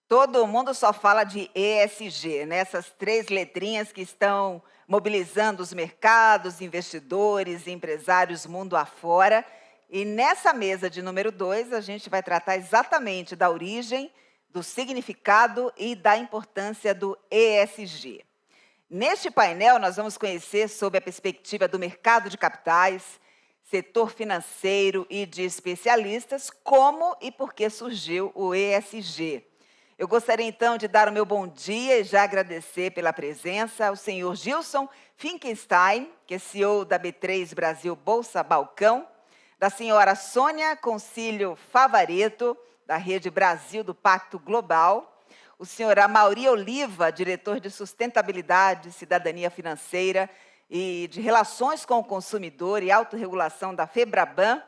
Todo mundo só fala de ESG, né? Essas três letrinhas que estão mobilizando os mercados, investidores, empresários mundo afora. E nessa mesa de número 2, a gente vai tratar exatamente da origem, do significado e da importância do ESG. Neste painel, nós vamos conhecer sob a perspectiva do mercado de capitais, setor financeiro e de especialistas, como e por que surgiu o ESG. Eu gostaria, então, de dar o meu bom dia e já agradecer pela presença ao senhor Gilson Finkenstein, que é CEO da B3 Brasil Bolsa Balcão, da senhora Sônia Concílio Favaretto, da Rede Brasil do Pacto Global, o senhor Amaury Oliva, diretor de Sustentabilidade, Cidadania Financeira e de Relações com o Consumidor e Autorregulação da FEBRABAN,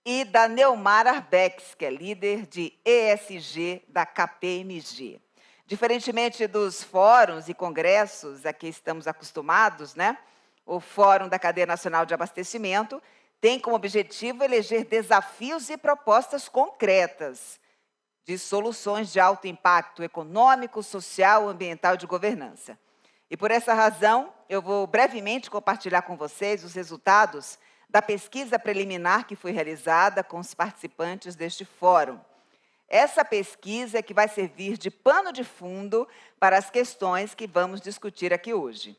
e da Neumar Arbex, que é líder de ESG da KPMG. Diferentemente dos fóruns e congressos a que estamos acostumados, né? O Fórum da Cadeia Nacional de Abastecimento tem como objetivo eleger desafios e propostas concretas de soluções de alto impacto econômico, social, ambiental e de governança. E por essa razão, eu vou brevemente compartilhar com vocês os resultados da pesquisa preliminar que foi realizada com os participantes deste fórum. Essa pesquisa é que vai servir de pano de fundo para as questões que vamos discutir aqui hoje.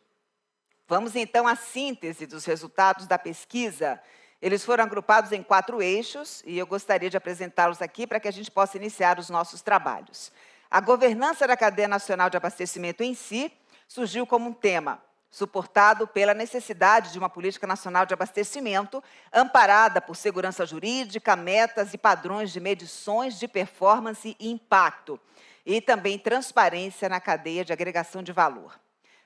Vamos, então, à síntese dos resultados da pesquisa. Eles foram agrupados em 4 eixos e eu gostaria de apresentá-los aqui para que a gente possa iniciar os nossos trabalhos. A governança da cadeia nacional de abastecimento em si surgiu como um tema, suportado pela necessidade de uma política nacional de abastecimento, amparada por segurança jurídica, metas e padrões de medições de performance e impacto, e também transparência na cadeia de agregação de valor.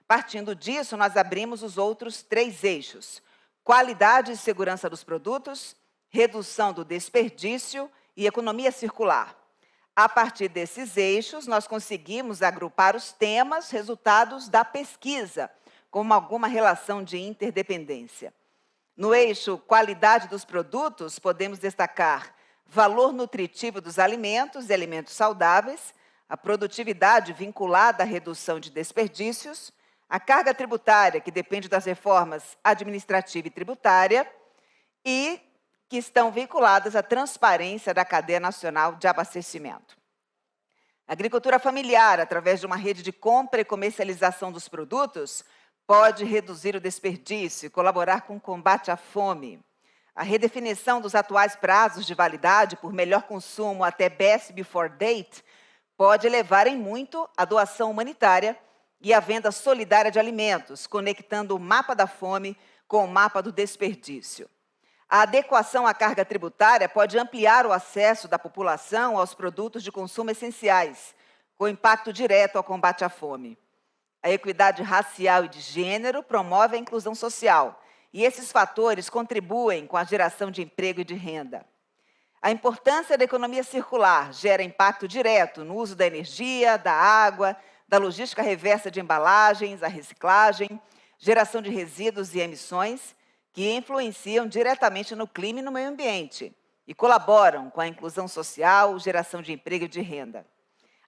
Partindo disso, nós abrimos os outros 3 eixos: qualidade e segurança dos produtos, redução do desperdício e economia circular. A partir desses eixos, nós conseguimos agrupar os temas resultados da pesquisa, com alguma relação de interdependência. No eixo qualidade dos produtos, podemos destacar valor nutritivo dos alimentos e alimentos saudáveis, a produtividade vinculada à redução de desperdícios, a carga tributária, que depende das reformas administrativa e tributária, e que estão vinculadas à transparência da cadeia nacional de abastecimento. A agricultura familiar, através de uma rede de compra e comercialização dos produtos, pode reduzir o desperdício e colaborar com o combate à fome. A redefinição dos atuais prazos de validade por melhor consumo até Best Before Date pode levar em muito a doação humanitária e a venda solidária de alimentos, conectando o mapa da fome com o mapa do desperdício. A adequação à carga tributária pode ampliar o acesso da população aos produtos de consumo essenciais, com impacto direto ao combate à fome. A equidade racial e de gênero promove a inclusão social, e esses fatores contribuem com a geração de emprego e de renda. A importância da economia circular gera impacto direto no uso da energia, da água, da logística reversa de embalagens, a reciclagem, geração de resíduos e emissões, que influenciam diretamente no clima e no meio ambiente, e colaboram com a inclusão social, geração de emprego e de renda.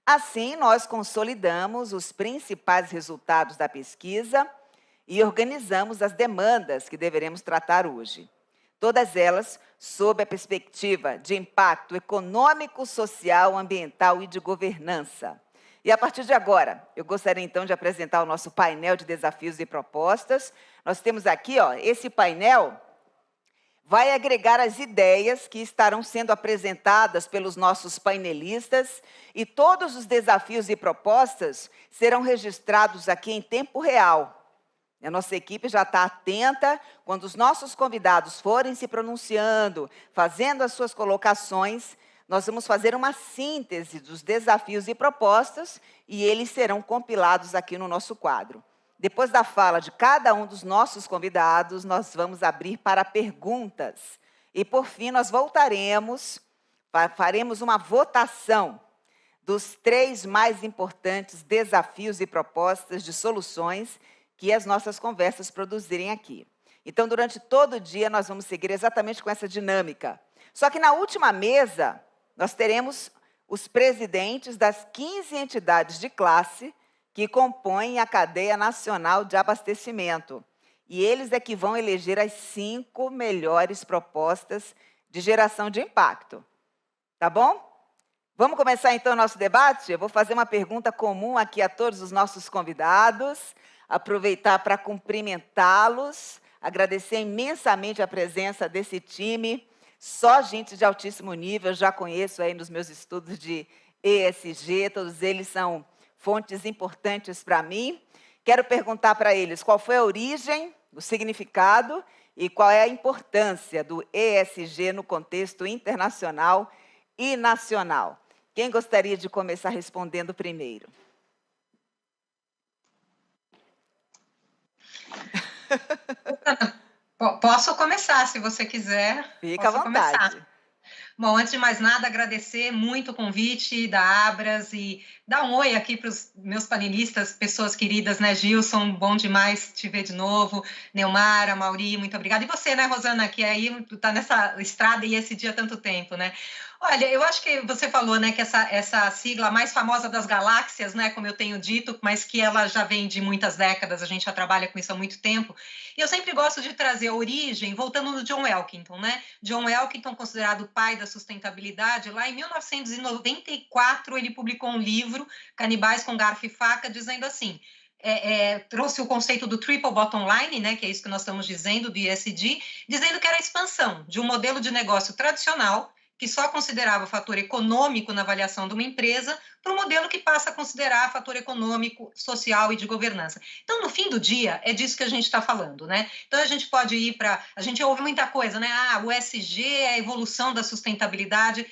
Assim, nós consolidamos os principais resultados da pesquisa e organizamos as demandas que deveremos tratar hoje. Todas elas sob a perspectiva de impacto econômico, social, ambiental e de governança. E a partir de agora, eu gostaria então de apresentar o nosso painel de desafios e propostas. Nós temos aqui, esse painel vai agregar as ideias que estarão sendo apresentadas pelos nossos painelistas e todos os desafios e propostas serão registrados aqui em tempo real. A nossa equipe já está atenta quando os nossos convidados forem se pronunciando, fazendo as suas colocações. Nós vamos fazer uma síntese dos desafios e propostas e eles serão compilados aqui no nosso quadro. Depois da fala de cada um dos nossos convidados, nós vamos abrir para perguntas. E, por fim, nós faremos uma votação dos 3 mais importantes desafios e propostas de soluções que as nossas conversas produzirem aqui. Então, durante todo o dia, nós vamos seguir exatamente com essa dinâmica. Só que na última mesa, nós teremos os presidentes das 15 entidades de classe que compõem a cadeia nacional de abastecimento. E eles é que vão eleger as 5 melhores propostas de geração de impacto. Tá bom? Vamos começar então o nosso debate? Eu vou fazer uma pergunta comum aqui a todos os nossos convidados, aproveitar para cumprimentá-los, agradecer imensamente a presença desse time, só gente de altíssimo nível, eu já conheço aí nos meus estudos de ESG, todos eles são fontes importantes para mim. Quero perguntar para eles qual foi a origem, o significado e qual é a importância do ESG no contexto internacional e nacional. Quem gostaria de começar respondendo primeiro? Posso começar, se você quiser. Fica à vontade. Começar. Bom, antes de mais nada, agradecer muito o convite da Abras e dar um oi aqui para os meus panelistas, pessoas queridas, né, Gilson, bom demais te ver de novo, Neumara, Mauri, muito obrigada. E você, né, Rosana, que aí está nessa estrada e esse dia há tanto tempo, né? Olha, eu acho que você falou, né, que essa sigla mais famosa das galáxias, né, como eu tenho dito, mas que ela já vem de muitas décadas, a gente já trabalha com isso há muito tempo, e eu sempre gosto de trazer a origem, voltando no John Elkington, né? John Elkington, considerado o pai da sustentabilidade, lá em 1994 ele publicou um livro, Canibais com Garfo e Faca, dizendo assim, trouxe o conceito do triple bottom line, né, que é isso que nós estamos dizendo, do ESG, dizendo que era a expansão de um modelo de negócio tradicional, que só considerava o fator econômico na avaliação de uma empresa, para um modelo que passa a considerar fator econômico, social e de governança. Então, no fim do dia, é disso que a gente está falando, né? Então, a gente pode ir para... A gente ouve muita coisa, né? O ESG é a evolução da sustentabilidade.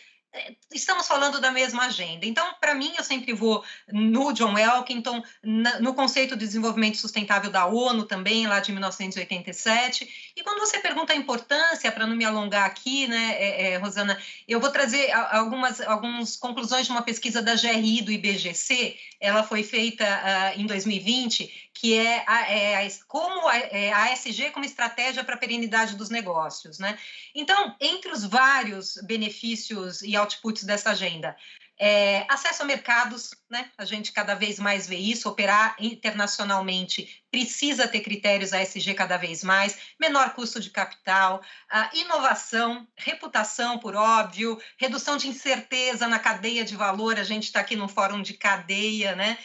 Estamos falando da mesma agenda. Então, para mim, eu sempre vou no John Elkington, no conceito de desenvolvimento sustentável da ONU também, lá de 1987. E quando você pergunta a importância, para não me alongar aqui, né, Rosana, eu vou trazer algumas conclusões de uma pesquisa da GRI do IBGC, ela foi feita em 2020, que como a ESG como estratégia para a perenidade dos negócios, né? Então, entre os vários benefícios e outputs dessa agenda, acesso a mercados, né? A gente cada vez mais vê isso, operar internacionalmente precisa ter critérios ASG cada vez mais, menor custo de capital, inovação, reputação, por óbvio, redução de incerteza na cadeia de valor, a gente está aqui num fórum de cadeia, né?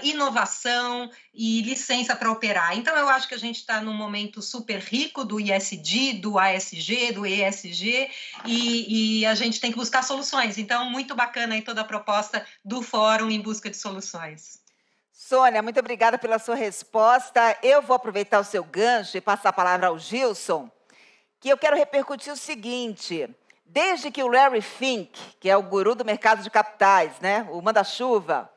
Inovação e licença para operar. Então, eu acho que a gente está num momento super rico do ISD, do ASG, do ESG, e a gente tem que buscar soluções. Então, muito bacana aí toda a proposta do fórum em busca de soluções. Sônia, muito obrigada pela sua resposta. Eu vou aproveitar o seu gancho e passar a palavra ao Gilson, que eu quero repercutir o seguinte. Desde que o Larry Fink, que é o guru do mercado de capitais, né, o manda-chuva,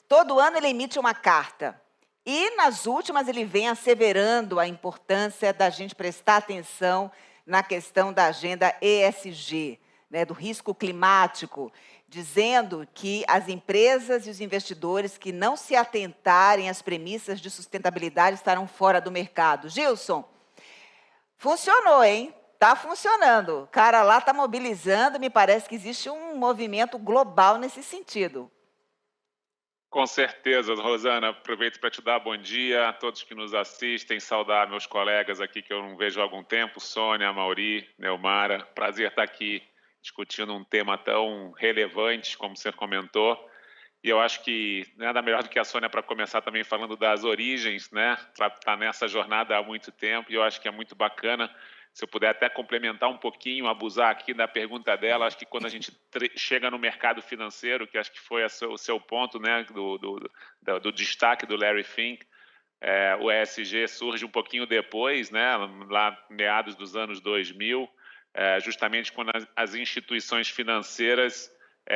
todo ano ele emite uma carta. E, nas últimas, ele vem asseverando a importância da gente prestar atenção na questão da agenda ESG, né, do risco climático, dizendo que as empresas e os investidores que não se atentarem às premissas de sustentabilidade estarão fora do mercado. Gilson, funcionou, hein? Está funcionando. O cara lá está mobilizando, me parece que existe um movimento global nesse sentido. Com certeza, Rosana. Aproveito para te dar bom dia a todos que nos assistem, saudar meus colegas aqui que eu não vejo há algum tempo, Sônia, Mauri, Neumara. Prazer estar aqui discutindo um tema tão relevante, como você comentou. E eu acho que nada melhor do que a Sônia para começar também falando das origens, né? Está nessa jornada há muito tempo e eu acho que é muito bacana. Se eu puder até complementar um pouquinho, abusar aqui da pergunta dela, acho que quando a gente chega no mercado financeiro, que acho que foi o seu ponto, né, do destaque do Larry Fink, o ESG surge um pouquinho depois, né, lá meados dos anos 2000, justamente quando as instituições financeiras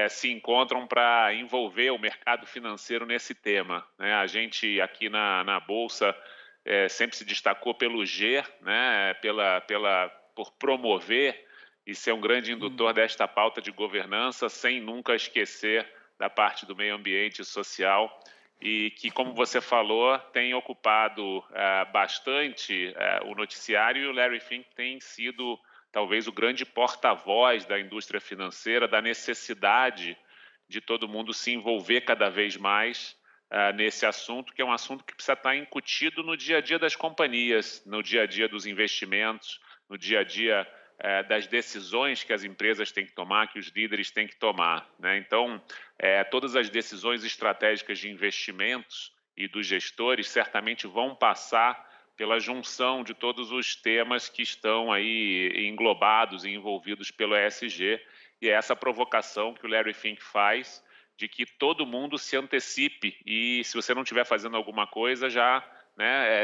se encontram para envolver o mercado financeiro nesse tema, né? A gente aqui na Bolsa sempre se destacou pelo G, né? Por promover e ser um grande indutor desta pauta de governança, sem nunca esquecer da parte do meio ambiente e social, e que, como você falou, tem ocupado bastante o noticiário, e o Larry Fink tem sido talvez o grande porta-voz da indústria financeira, da necessidade de todo mundo se envolver cada vez mais nesse assunto, que é um assunto que precisa estar incutido no dia a dia das companhias, no dia a dia dos investimentos, no dia a dia das decisões que as empresas têm que tomar, que os líderes têm que tomar, né? Então, todas as decisões estratégicas de investimentos e dos gestores certamente vão passar pela junção de todos os temas que estão aí englobados e envolvidos pelo ESG, e é essa provocação que o Larry Fink faz de que todo mundo se antecipe e, se você não estiver fazendo alguma coisa, já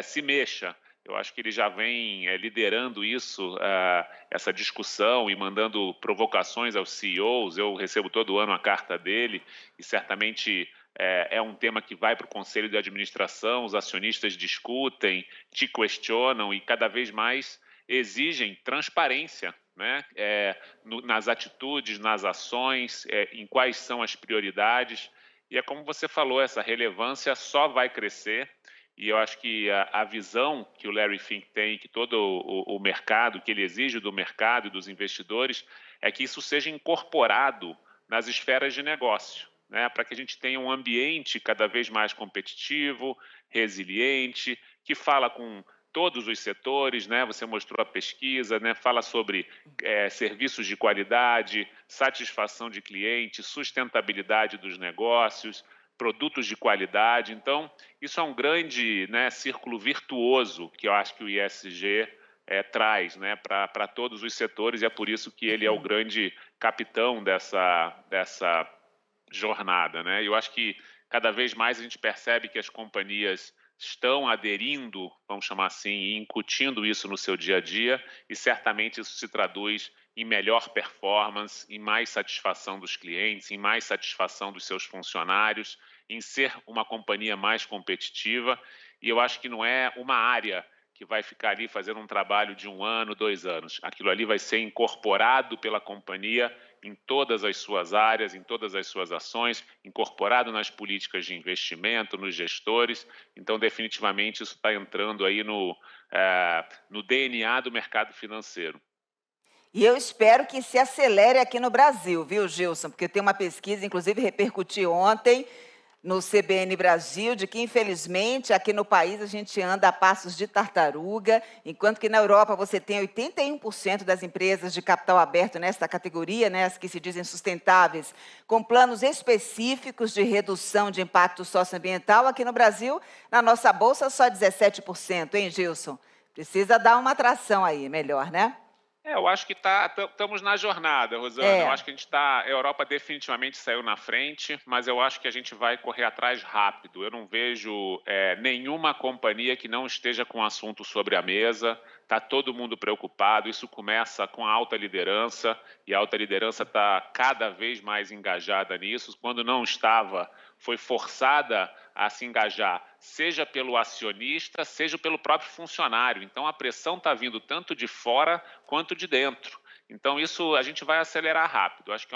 se mexa. Eu acho que ele já vem liderando isso, essa discussão e mandando provocações aos CEOs. Eu recebo todo ano a carta dele e certamente é um tema que vai para o conselho de administração, os acionistas discutem, te questionam e cada vez mais exigem transparência, né? Nas atitudes, nas ações, em quais são as prioridades. E é como você falou, essa relevância só vai crescer. E eu acho que a visão que o Larry Fink tem, que todo o mercado, que ele exige do mercado e dos investidores, é que isso seja incorporado nas esferas de negócio, né? Para que a gente tenha um ambiente cada vez mais competitivo, resiliente, que fala com todos os setores, né? Você mostrou a pesquisa, né? Fala sobre serviços de qualidade, satisfação de clientes, sustentabilidade dos negócios, produtos de qualidade. Então, isso é um grande círculo virtuoso que eu acho que o ESG traz, né, para todos os setores, e é por isso que ele é o grande capitão dessa jornada, né? Eu acho que cada vez mais a gente percebe que as companhias estão aderindo, vamos chamar assim, e incutindo isso no seu dia a dia, e certamente isso se traduz em melhor performance, em mais satisfação dos clientes, em mais satisfação dos seus funcionários, em ser uma companhia mais competitiva. E eu acho que não é uma área que vai ficar ali fazendo um trabalho de 1 ano, 2 anos. Aquilo ali vai ser incorporado pela companhia em todas as suas áreas, em todas as suas ações, incorporado nas políticas de investimento, nos gestores. Então, definitivamente, isso está entrando aí no DNA do mercado financeiro. E eu espero que se acelere aqui no Brasil, viu, Gilson? Porque tem uma pesquisa, inclusive repercutiu ontem no CBN Brasil, de que, infelizmente, aqui no país a gente anda a passos de tartaruga, enquanto que na Europa você tem 81% das empresas de capital aberto nesta categoria, né, as que se dizem sustentáveis, com planos específicos de redução de impacto socioambiental. Aqui no Brasil, na nossa bolsa, só 17%, hein, Gilson? Precisa dar uma atração aí, melhor, né? Eu acho que estamos na jornada, Rosana. Eu acho que a Europa definitivamente saiu na frente, mas eu acho que a gente vai correr atrás rápido. Eu não vejo nenhuma companhia que não esteja com assunto sobre a mesa. Está todo mundo preocupado. Isso começa com a alta liderança, e a alta liderança está cada vez mais engajada nisso. Quando não estava, foi forçada a se engajar, seja pelo acionista, seja pelo próprio funcionário. Então, a pressão está vindo tanto de fora quanto de dentro. Então, isso a gente vai acelerar rápido. Acho que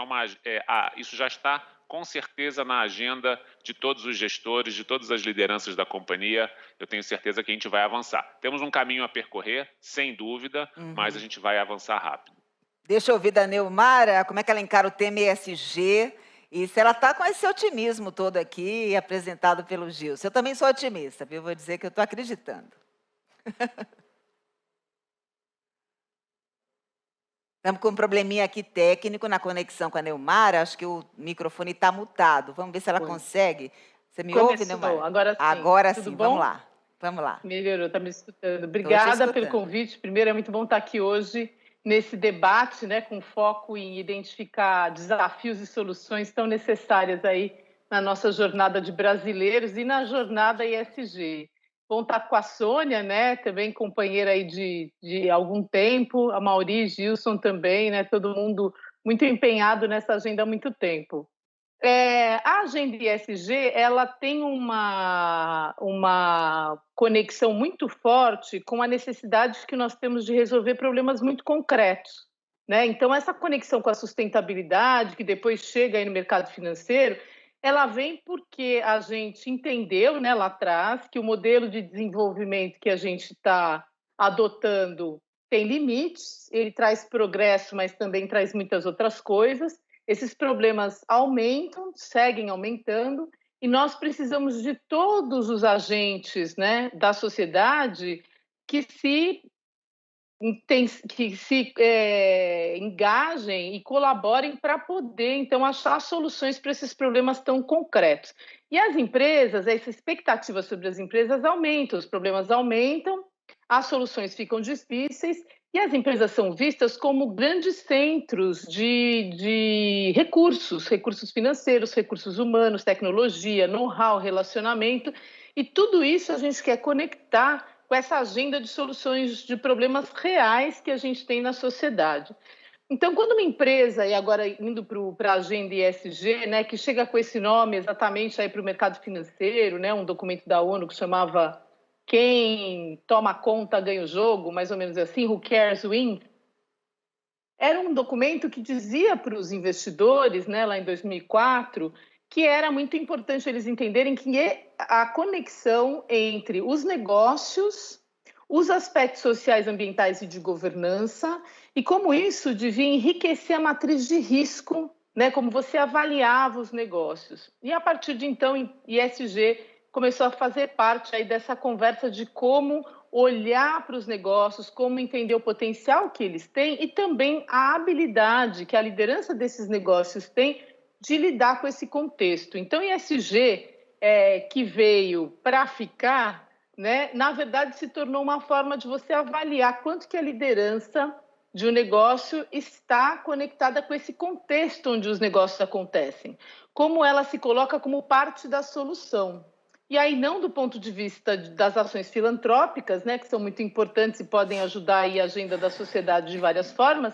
isso já está, com certeza, na agenda de todos os gestores, de todas as lideranças da companhia. Eu tenho certeza que a gente vai avançar. Temos um caminho a percorrer, sem dúvida, mas a gente vai avançar rápido. Deixa eu ouvir da Neumara, como é que ela encara o tema ESG, e se ela está com esse otimismo todo aqui, apresentado pelo Gilson. Eu também sou otimista, viu? Vou dizer que eu estou acreditando. Estamos com um probleminha aqui técnico na conexão com a Neumara. Acho que o microfone está mutado. Vamos ver se ela consegue. Você me ouve, Neumara? Agora sim. Agora Tudo sim, bom? vamos lá. Vamos lá. Melhorou, está me escutando. Obrigada pelo convite. Primeiro, é muito bom estar aqui hoje nesse debate, né, com foco em identificar desafios e soluções tão necessárias aí na nossa jornada de brasileiros e na jornada ESG. Bom estar com a Sônia, né, também companheira aí de algum tempo, a Mauri, Gilson também, né, todo mundo muito empenhado nessa agenda há muito tempo. A agenda ESG, ela tem uma conexão muito forte com a necessidade que nós temos de resolver problemas muito concretos, né? Então, essa conexão com a sustentabilidade, que depois chega aí no mercado financeiro, ela vem porque a gente entendeu, né, lá atrás, que o modelo de desenvolvimento que a gente está adotando tem limites, ele traz progresso, mas também traz muitas outras coisas. esses problemas aumentam, seguem aumentando, e nós precisamos de todos os agentes, né, da sociedade que se engajem e colaborem para poder, então, achar soluções para esses problemas tão concretos. E as empresas, essa expectativa sobre as empresas aumenta, os problemas aumentam, as soluções ficam difíceis e as empresas são vistas como grandes centros de recursos financeiros, recursos humanos, tecnologia, know-how, relacionamento, e tudo isso a gente quer conectar com essa agenda de soluções de problemas reais que a gente tem na sociedade. Então, quando uma empresa, e agora indo para a agenda ESG, né, que chega com esse nome exatamente para o mercado financeiro, né, um documento da ONU que chamava Quem toma conta ganha o jogo, mais ou menos assim, Who Cares Wins, era um documento que dizia para os investidores, né, lá em 2004, que era muito importante eles entenderem que a conexão entre os negócios, os aspectos sociais, ambientais e de governança, e como isso devia enriquecer a matriz de risco, né, como você avaliava os negócios. E a partir de então, ESG começou a fazer parte aí dessa conversa de como olhar para os negócios, como entender o potencial que eles têm e também a habilidade que a liderança desses negócios tem de lidar com esse contexto. Então, ESG, que veio para ficar, né, na verdade, se tornou uma forma de você avaliar quanto que a liderança de um negócio está conectada com esse contexto onde os negócios acontecem, como ela se coloca como parte da solução. E aí, não do ponto de vista das ações filantrópicas, né, que são muito importantes e podem ajudar aí a agenda da sociedade de várias formas,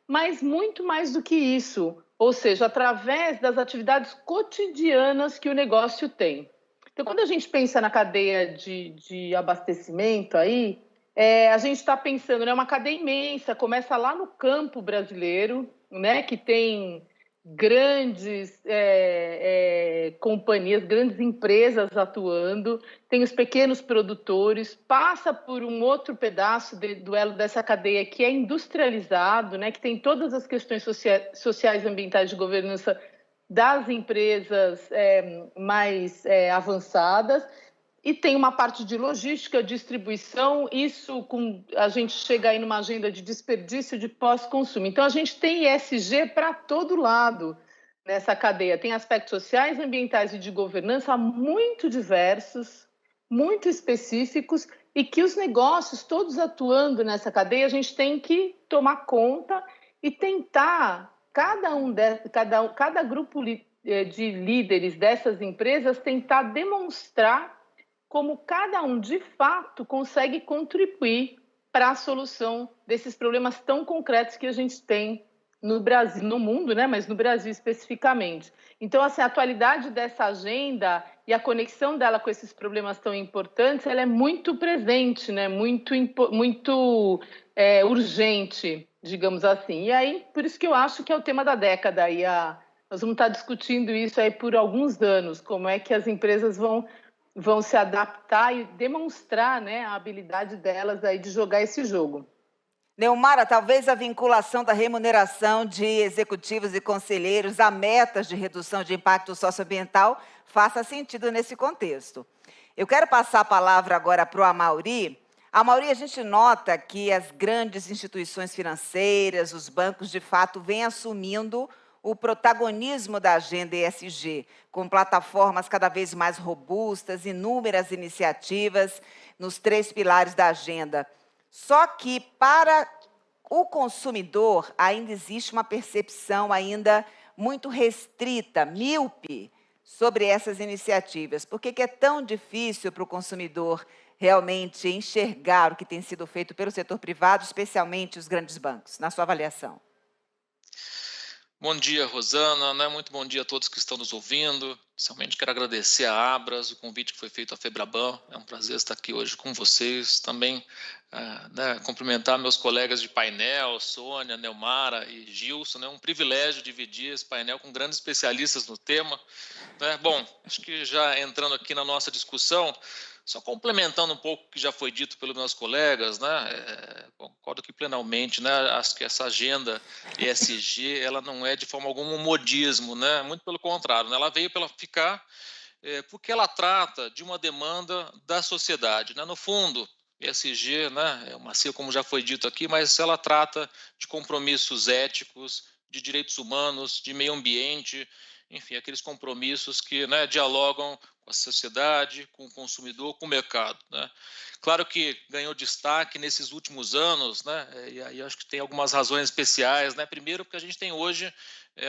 mas muito mais do que isso, ou seja, através das atividades cotidianas que o negócio tem. Então, quando a gente pensa na cadeia de abastecimento aí, a gente está pensando, né, uma cadeia imensa, começa lá no campo brasileiro, né, que tem grandes companhias, grandes empresas atuando, tem os pequenos produtores, passa por um outro pedaço do elo dessa cadeia que é industrializado, né, que tem todas as questões sociais, ambientais de governança das empresas mais avançadas, e tem uma parte de logística, distribuição, isso a gente chega aí numa agenda de desperdício de pós-consumo. Então, a gente tem ESG para todo lado nessa cadeia. Tem aspectos sociais, ambientais e de governança muito diversos, muito específicos, e que os negócios, todos atuando nessa cadeia, a gente tem que tomar conta e tentar, cada grupo de líderes dessas empresas, tentar demonstrar como cada um, de fato, consegue contribuir para a solução desses problemas tão concretos que a gente tem no Brasil, no mundo, né? Mas no Brasil especificamente. Então, assim, a atualidade dessa agenda e a conexão dela com esses problemas tão importantes, ela é muito presente, né? Muito urgente, digamos assim. E aí, por isso que eu acho que é o tema da década. E nós vamos estar discutindo isso aí por alguns anos, como é que as empresas vão se adaptar e demonstrar, né, a habilidade delas aí de jogar esse jogo. Neumara, talvez a vinculação da remuneração de executivos e conselheiros a metas de redução de impacto socioambiental faça sentido nesse contexto. Eu quero passar a palavra agora para o Amaury. Amaury, a gente nota que as grandes instituições financeiras, os bancos, de fato, vêm assumindo o protagonismo da agenda ESG, com plataformas cada vez mais robustas, inúmeras iniciativas nos 3 pilares da agenda. Só que, para o consumidor, ainda existe uma percepção ainda muito restrita, míope, sobre essas iniciativas. Por que é tão difícil para o consumidor realmente enxergar o que tem sido feito pelo setor privado, especialmente os grandes bancos, na sua avaliação? Bom dia, Rosana, né? Muito bom dia a todos que estão nos ouvindo. Inicialmente quero agradecer à Abras, o convite que foi feito à Febraban. É um prazer estar aqui hoje com vocês. Também cumprimentar meus colegas de painel, Sônia, Neumara e Gilson. É um privilégio dividir esse painel com grandes especialistas no tema. Bom, acho que já entrando aqui na nossa discussão, Só complementando um pouco o que já foi dito pelos meus colegas, né, concordo aqui plenamente, né, acho que essa agenda ESG, ela não é de forma alguma um modismo, né, muito pelo contrário, né, ela veio para ficar porque ela trata de uma demanda da sociedade, né, no fundo, ESG, né, é uma sigla como já foi dito aqui, mas ela trata de compromissos éticos, de direitos humanos, de meio ambiente, enfim, aqueles compromissos que, né, dialogam com a sociedade, com o consumidor, com o mercado, né? Claro que ganhou destaque nesses últimos anos, né? E aí acho que tem algumas razões especiais, né? Primeiro, porque a gente tem hoje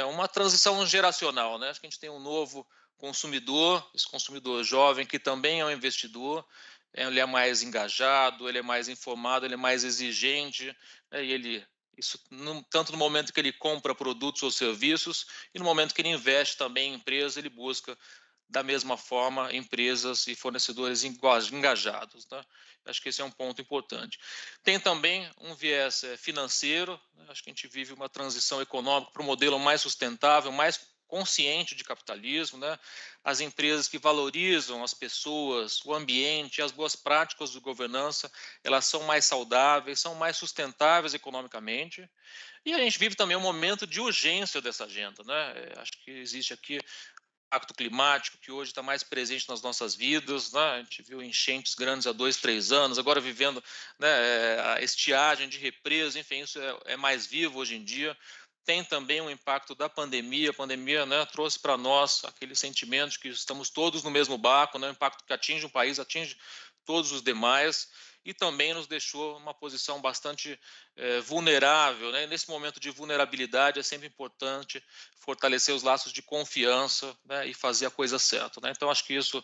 uma transição geracional, né? Acho que a gente tem um novo consumidor, esse consumidor jovem que também é um investidor, ele é mais engajado, ele é mais informado, ele é mais exigente, né? E ele isso tanto no momento que ele compra produtos ou serviços e no momento que ele investe também em empresas, ele busca da mesma forma empresas e fornecedores engajados, né? Acho que esse é um ponto importante. Tem também um viés financeiro, né? Acho que a gente vive uma transição econômica para um modelo mais sustentável, mais consciente de capitalismo, né? As empresas que valorizam as pessoas, o ambiente, as boas práticas de governança, elas são mais saudáveis, são mais sustentáveis economicamente. E a gente vive também um momento de urgência dessa agenda, né? Acho que existe aqui impacto climático que hoje está mais presente nas nossas vidas, né? A gente viu enchentes grandes há 2, 3 anos, agora vivendo, né, a estiagem de represa, enfim, isso é mais vivo hoje em dia. Tem também um impacto da pandemia, a pandemia, né, trouxe para nós aquele sentimento de que estamos todos no mesmo barco, né, o impacto que atinge um país, atinge todos os demais, e também nos deixou uma posição bastante vulnerável, né? Nesse momento de vulnerabilidade é sempre importante fortalecer os laços de confiança, né, e fazer a coisa certa, né? Então, acho que isso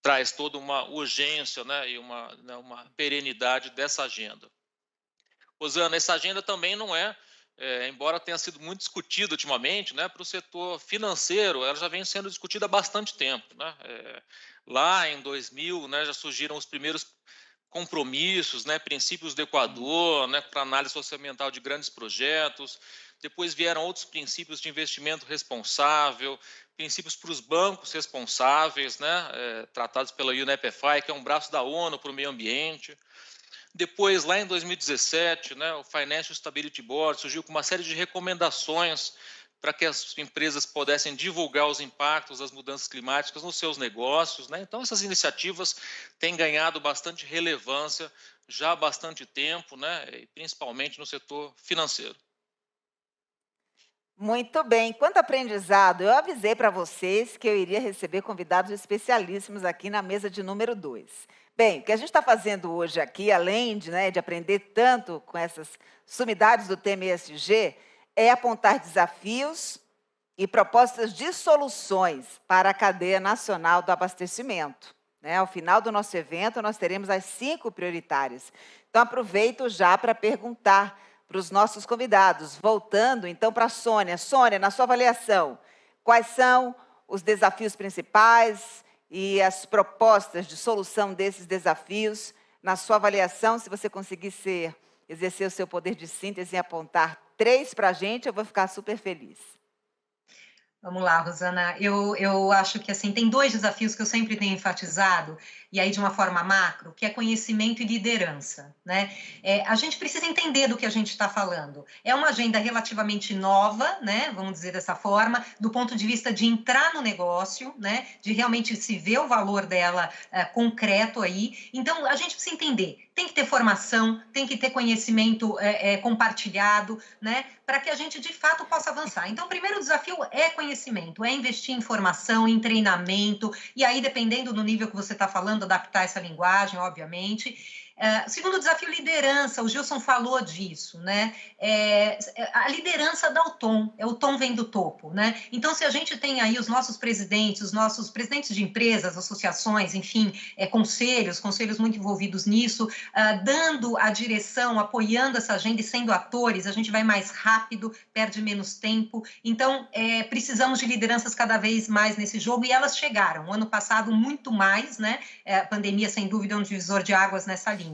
traz toda uma urgência, né, e uma perenidade dessa agenda. Rosana, essa agenda também não embora tenha sido muito discutida ultimamente, né, para o setor financeiro, ela já vem sendo discutida há bastante tempo, né? Lá em 2000, né, já surgiram os primeiros compromissos, né, princípios do Equador, né, para análise socioambiental de grandes projetos. Depois vieram outros princípios de investimento responsável, princípios para os bancos responsáveis, né, tratados pela UNEP-FI, que é um braço da ONU para o meio ambiente. Depois, lá em 2017, né, o Financial Stability Board surgiu com uma série de recomendações para que as empresas pudessem divulgar os impactos das mudanças climáticas nos seus negócios, né? Então, essas iniciativas têm ganhado bastante relevância já há bastante tempo, né, e principalmente no setor financeiro. Muito bem. Quanto aprendizado, eu avisei para vocês que eu iria receber convidados especialíssimos aqui na mesa de número 2. Bem, o que a gente está fazendo hoje aqui, além de aprender tanto com essas sumidades do tema ESG, é apontar desafios e propostas de soluções para a cadeia nacional do abastecimento, né? Ao final do nosso evento, nós teremos as 5 prioritárias. Então, aproveito já para perguntar para os nossos convidados, voltando então para a Sônia. Sônia, na sua avaliação, quais são os desafios principais e as propostas de solução desses desafios? Na sua avaliação, se você conseguir exercer o seu poder de síntese e apontar 3 para a gente, eu vou ficar super feliz. Vamos lá, Rosana. Eu acho que assim tem 2 desafios que eu sempre tenho enfatizado, e aí de uma forma macro, que é conhecimento e liderança, né? A gente precisa entender do que a gente está falando. É uma agenda relativamente nova, né? Vamos dizer dessa forma, do ponto de vista de entrar no negócio, né? De realmente se ver o valor dela concreto aí. Então, a gente precisa entender. Tem que ter formação, tem que ter conhecimento compartilhado, né? Para que a gente, de fato, possa avançar. Então, o primeiro desafio é conhecimento, é investir em formação, em treinamento, e aí, dependendo do nível que você está falando, adaptar essa linguagem, obviamente. Segundo desafio, liderança. O Gilson falou disso, né? A liderança dá o tom vem do topo, né? Então, se a gente tem aí os nossos presidentes de empresas, associações, enfim, conselhos muito envolvidos nisso, dando a direção, apoiando essa agenda e sendo atores, a gente vai mais rápido, perde menos tempo. Então, precisamos de lideranças cada vez mais nesse jogo, e elas chegaram. Ano passado, muito mais, né? A pandemia, sem dúvida, é um divisor de águas nessa linha.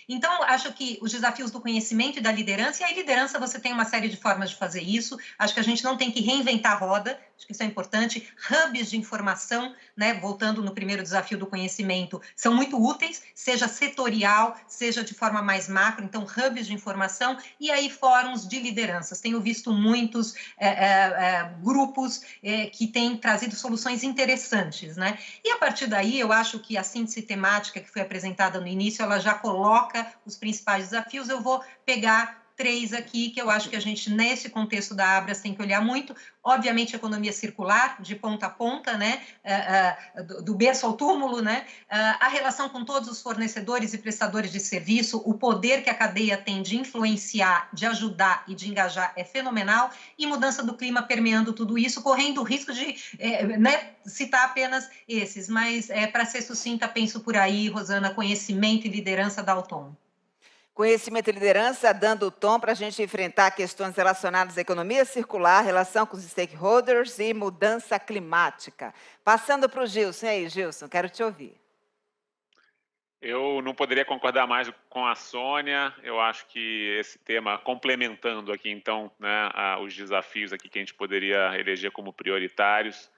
Então, acho que os desafios do conhecimento e da liderança, e a liderança você tem uma série de formas de fazer isso, acho que a gente não tem que reinventar a roda, acho que isso é importante. Hubs de informação, né, voltando no primeiro desafio do conhecimento, são muito úteis, seja setorial, seja de forma mais macro, então hubs de informação, e aí fóruns de lideranças. Tenho visto muitos grupos que têm trazido soluções interessantes, né? E a partir daí, eu acho que a síntese temática que foi apresentada no início, ela já coloca os principais desafios. Eu vou pegar 3 aqui, que eu acho que a gente, nesse contexto da Abras, tem que olhar muito. Obviamente, economia circular, de ponta a ponta, né? Do berço ao túmulo, né? A relação com todos os fornecedores e prestadores de serviço, o poder que a cadeia tem de influenciar, de ajudar e de engajar é fenomenal, e mudança do clima permeando tudo isso, correndo o risco de citar apenas esses, mas para ser sucinta, penso por aí, Rosana, conhecimento e liderança dá o tom. Conhecimento e liderança dando o tom para a gente enfrentar questões relacionadas à economia circular, relação com os stakeholders e mudança climática. Passando para o Gilson. E aí, Gilson, quero te ouvir. Eu não poderia concordar mais com a Sônia. Eu acho que esse tema, complementando aqui, então, né, os desafios aqui que a gente poderia eleger como prioritários,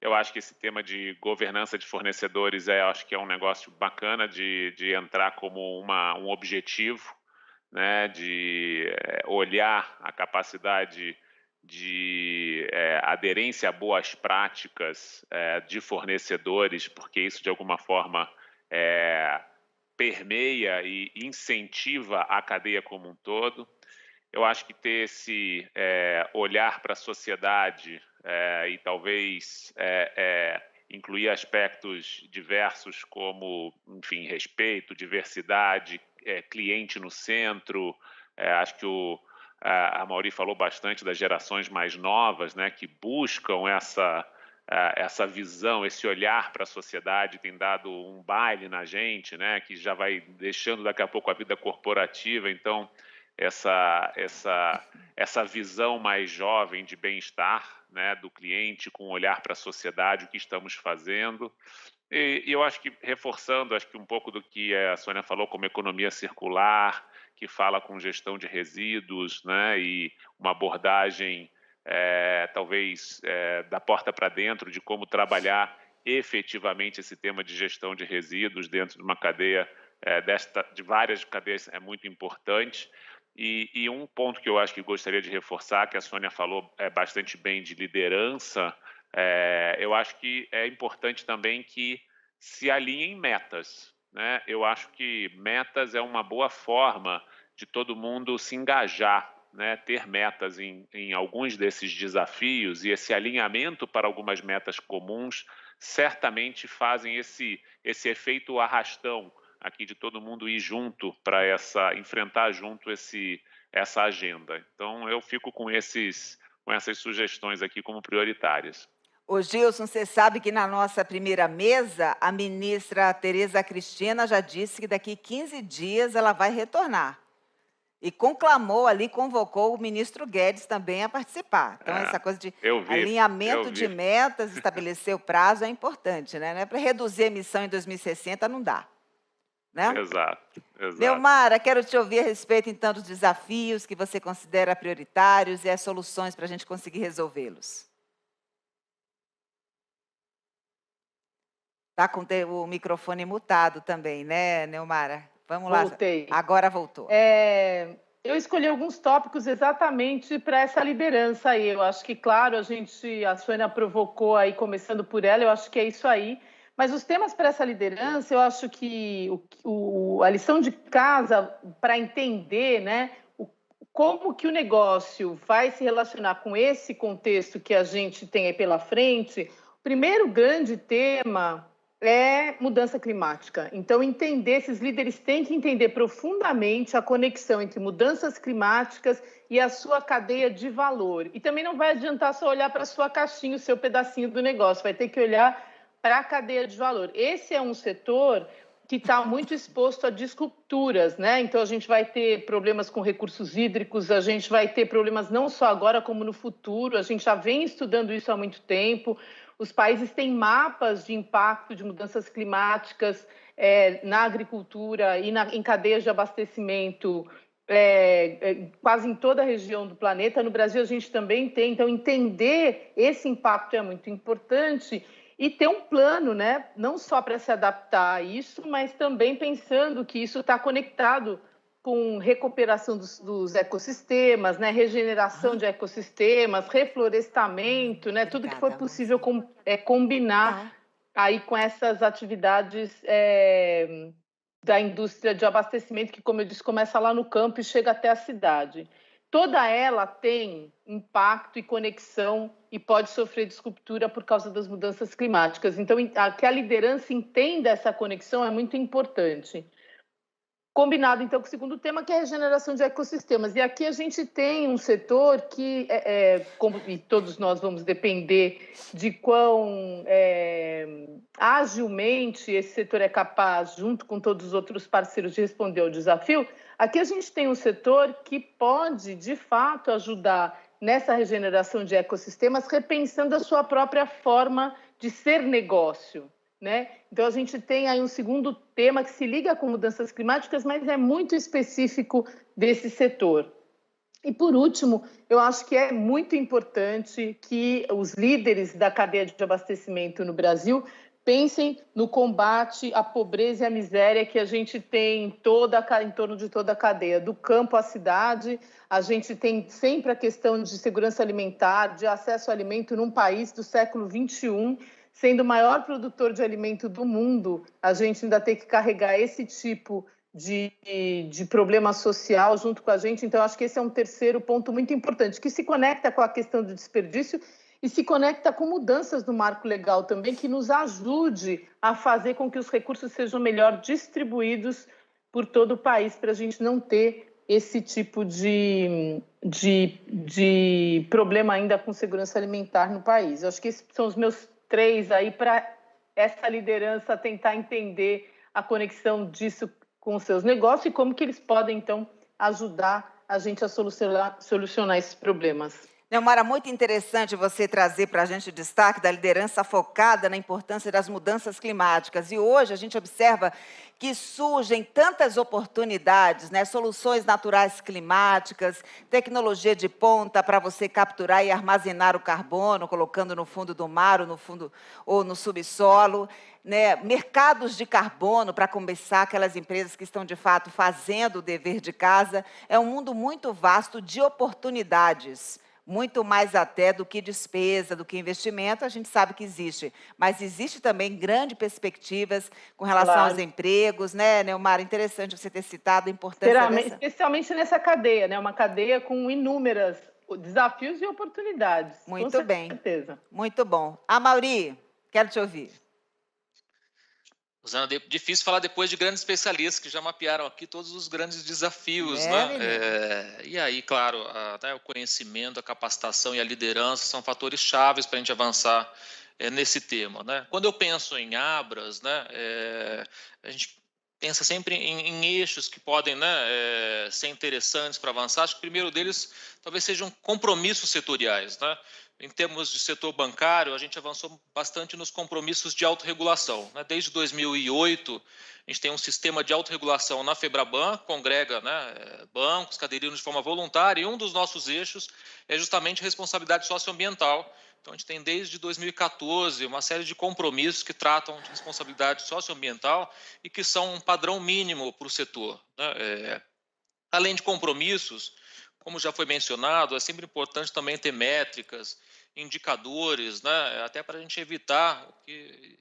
eu acho que esse tema de governança de fornecedores acho que é um negócio bacana de entrar como um objetivo, né, de olhar a capacidade de aderência a boas práticas de fornecedores, porque isso, de alguma forma, permeia e incentiva a cadeia como um todo. Eu acho que ter esse olhar para a sociedade e talvez incluir aspectos diversos como, enfim, respeito, diversidade, cliente no centro. Acho que a Mauri falou bastante das gerações mais novas, né, que buscam essa visão, esse olhar para a sociedade, tem dado um baile na gente, né, que já vai deixando daqui a pouco a vida corporativa. Então, essa visão mais jovem de bem-estar, né, do cliente, com um olhar para a sociedade, o que estamos fazendo. E eu acho que, reforçando, acho que um pouco do que a Sônia falou, como economia circular, que fala com gestão de resíduos, né, e uma abordagem, talvez, da porta para dentro, de como trabalhar efetivamente esse tema de gestão de resíduos dentro de uma cadeia, de várias cadeias, é muito importante. E um ponto que eu acho que gostaria de reforçar, que a Sônia falou bastante bem de liderança, eu acho que é importante também que se alinhem metas, né? Eu acho que metas é uma boa forma de todo mundo se engajar, né? Ter metas em alguns desses desafios, e esse alinhamento para algumas metas comuns certamente fazem esse efeito arrastão aqui de todo mundo ir junto para enfrentar junto essa agenda. Então, eu fico com essas sugestões aqui como prioritárias. Ô Gilson, você sabe que na nossa primeira mesa, a ministra Tereza Cristina já disse que daqui 15 dias ela vai retornar. E convocou o ministro Guedes também a participar. Então, essa coisa de alinhamento de metas, estabelecer o prazo é importante, né? Para reduzir a emissão em 2060 não dá. Né? Exato. Neumara, quero te ouvir a respeito, então, dos desafios que você considera prioritários e as soluções para a gente conseguir resolvê-los. Está com o microfone mutado também, né, Neumara? Vamos lá. Voltei. Agora voltou. Eu escolhi alguns tópicos exatamente para essa liderança aí. Eu acho que, claro, a Sônia provocou aí, começando por ela, eu acho que é isso aí. Mas os temas para essa liderança, eu acho que a lição de casa para entender, né, como que o negócio vai se relacionar com esse contexto que a gente tem aí pela frente, o primeiro grande tema é mudança climática. Então, esses líderes têm que entender profundamente a conexão entre mudanças climáticas e a sua cadeia de valor. E também não vai adiantar só olhar para a sua caixinha, o seu pedacinho do negócio, vai ter que olhar para a cadeia de valor. Esse é um setor que está muito exposto a disrupturas, né? Então, a gente vai ter problemas com recursos hídricos, a gente vai ter problemas não só agora, como no futuro. A gente já vem estudando isso há muito tempo. Os países têm mapas de impacto de mudanças climáticas na agricultura e em cadeias de abastecimento quase em toda a região do planeta. No Brasil, a gente também tem. Então, entender esse impacto é muito importante e ter um plano, né? Não só para se adaptar a isso, mas também pensando que isso está conectado com recuperação dos ecossistemas, né? Regeneração de ecossistemas, reflorestamento, né? Tudo que for possível combinar aí com essas atividades da indústria de abastecimento, que, como eu disse, começa lá no campo e chega até a cidade. Toda ela tem impacto e conexão e pode sofrer disruptura por causa das mudanças climáticas. Então, que a liderança entenda essa conexão é muito importante. Combinado, então, com o segundo tema, que é a regeneração de ecossistemas. E aqui a gente tem um setor que, como e todos nós vamos depender de quão agilmente esse setor é capaz, junto com todos os outros parceiros, de responder ao desafio. Aqui a gente tem um setor que pode, de fato, ajudar nessa regeneração de ecossistemas, repensando a sua própria forma de ser negócio, né? Então, a gente tem aí um segundo tema que se liga com mudanças climáticas, mas é muito específico desse setor. E, por último, eu acho que é muito importante que os líderes da cadeia de abastecimento no Brasil pensem no combate à pobreza e à miséria que a gente tem em torno de toda a cadeia, do campo à cidade. A gente tem sempre a questão de segurança alimentar, de acesso ao alimento num país do século XXI, sendo o maior produtor de alimento do mundo, a gente ainda tem que carregar esse tipo de problema social junto com a gente. Então, acho que esse é um terceiro ponto muito importante, que se conecta com a questão do desperdício e se conecta com mudanças no marco legal também, que nos ajude a fazer com que os recursos sejam melhor distribuídos por todo o país, para a gente não ter esse tipo de problema ainda com segurança alimentar no país. Eu acho que esses são os meus 3 aí para essa liderança tentar entender a conexão disso com os seus negócios e como que eles podem, então, ajudar a gente a solucionar esses problemas. Neumara, muito interessante você trazer para a gente o destaque da liderança focada na importância das mudanças climáticas. E hoje a gente observa que surgem tantas oportunidades, né? Soluções naturais climáticas, tecnologia de ponta para você capturar e armazenar o carbono, colocando no fundo do mar ou no subsolo, né? Mercados de carbono para começar aquelas empresas que estão, de fato, fazendo o dever de casa. É um mundo muito vasto de oportunidades. Muito mais até do que despesa, do que investimento, a gente sabe que existe. Mas existe também grandes perspectivas com relação aos empregos, né, Neumara? Interessante você ter citado a importância dessa... Especialmente nessa cadeia, né? Uma cadeia com inúmeros desafios e oportunidades. Muito bem. Com certeza. Muito bom. Amaury, quero te ouvir. Rosana, difícil falar depois de grandes especialistas que já mapearam aqui todos os grandes desafios, né? E aí, claro, o conhecimento, a capacitação e a liderança são fatores chaves para a gente avançar nesse tema, né? Quando eu penso em Abras, né, a gente pensa sempre em eixos que podem, né, ser interessantes para avançar. Acho que o primeiro deles talvez sejam compromissos setoriais, né? Em termos de setor bancário, a gente avançou bastante nos compromissos de autorregulação, né? Desde 2008, a gente tem um sistema de autorregulação na Febraban, congrega, né, bancos, cadeirinhos de forma voluntária, e um dos nossos eixos é justamente a responsabilidade socioambiental. Então, a gente tem desde 2014 uma série de compromissos que tratam de responsabilidade socioambiental e que são um padrão mínimo para o setor, né? Além de compromissos, como já foi mencionado, é sempre importante também ter métricas, indicadores, né? Até para a gente evitar o que,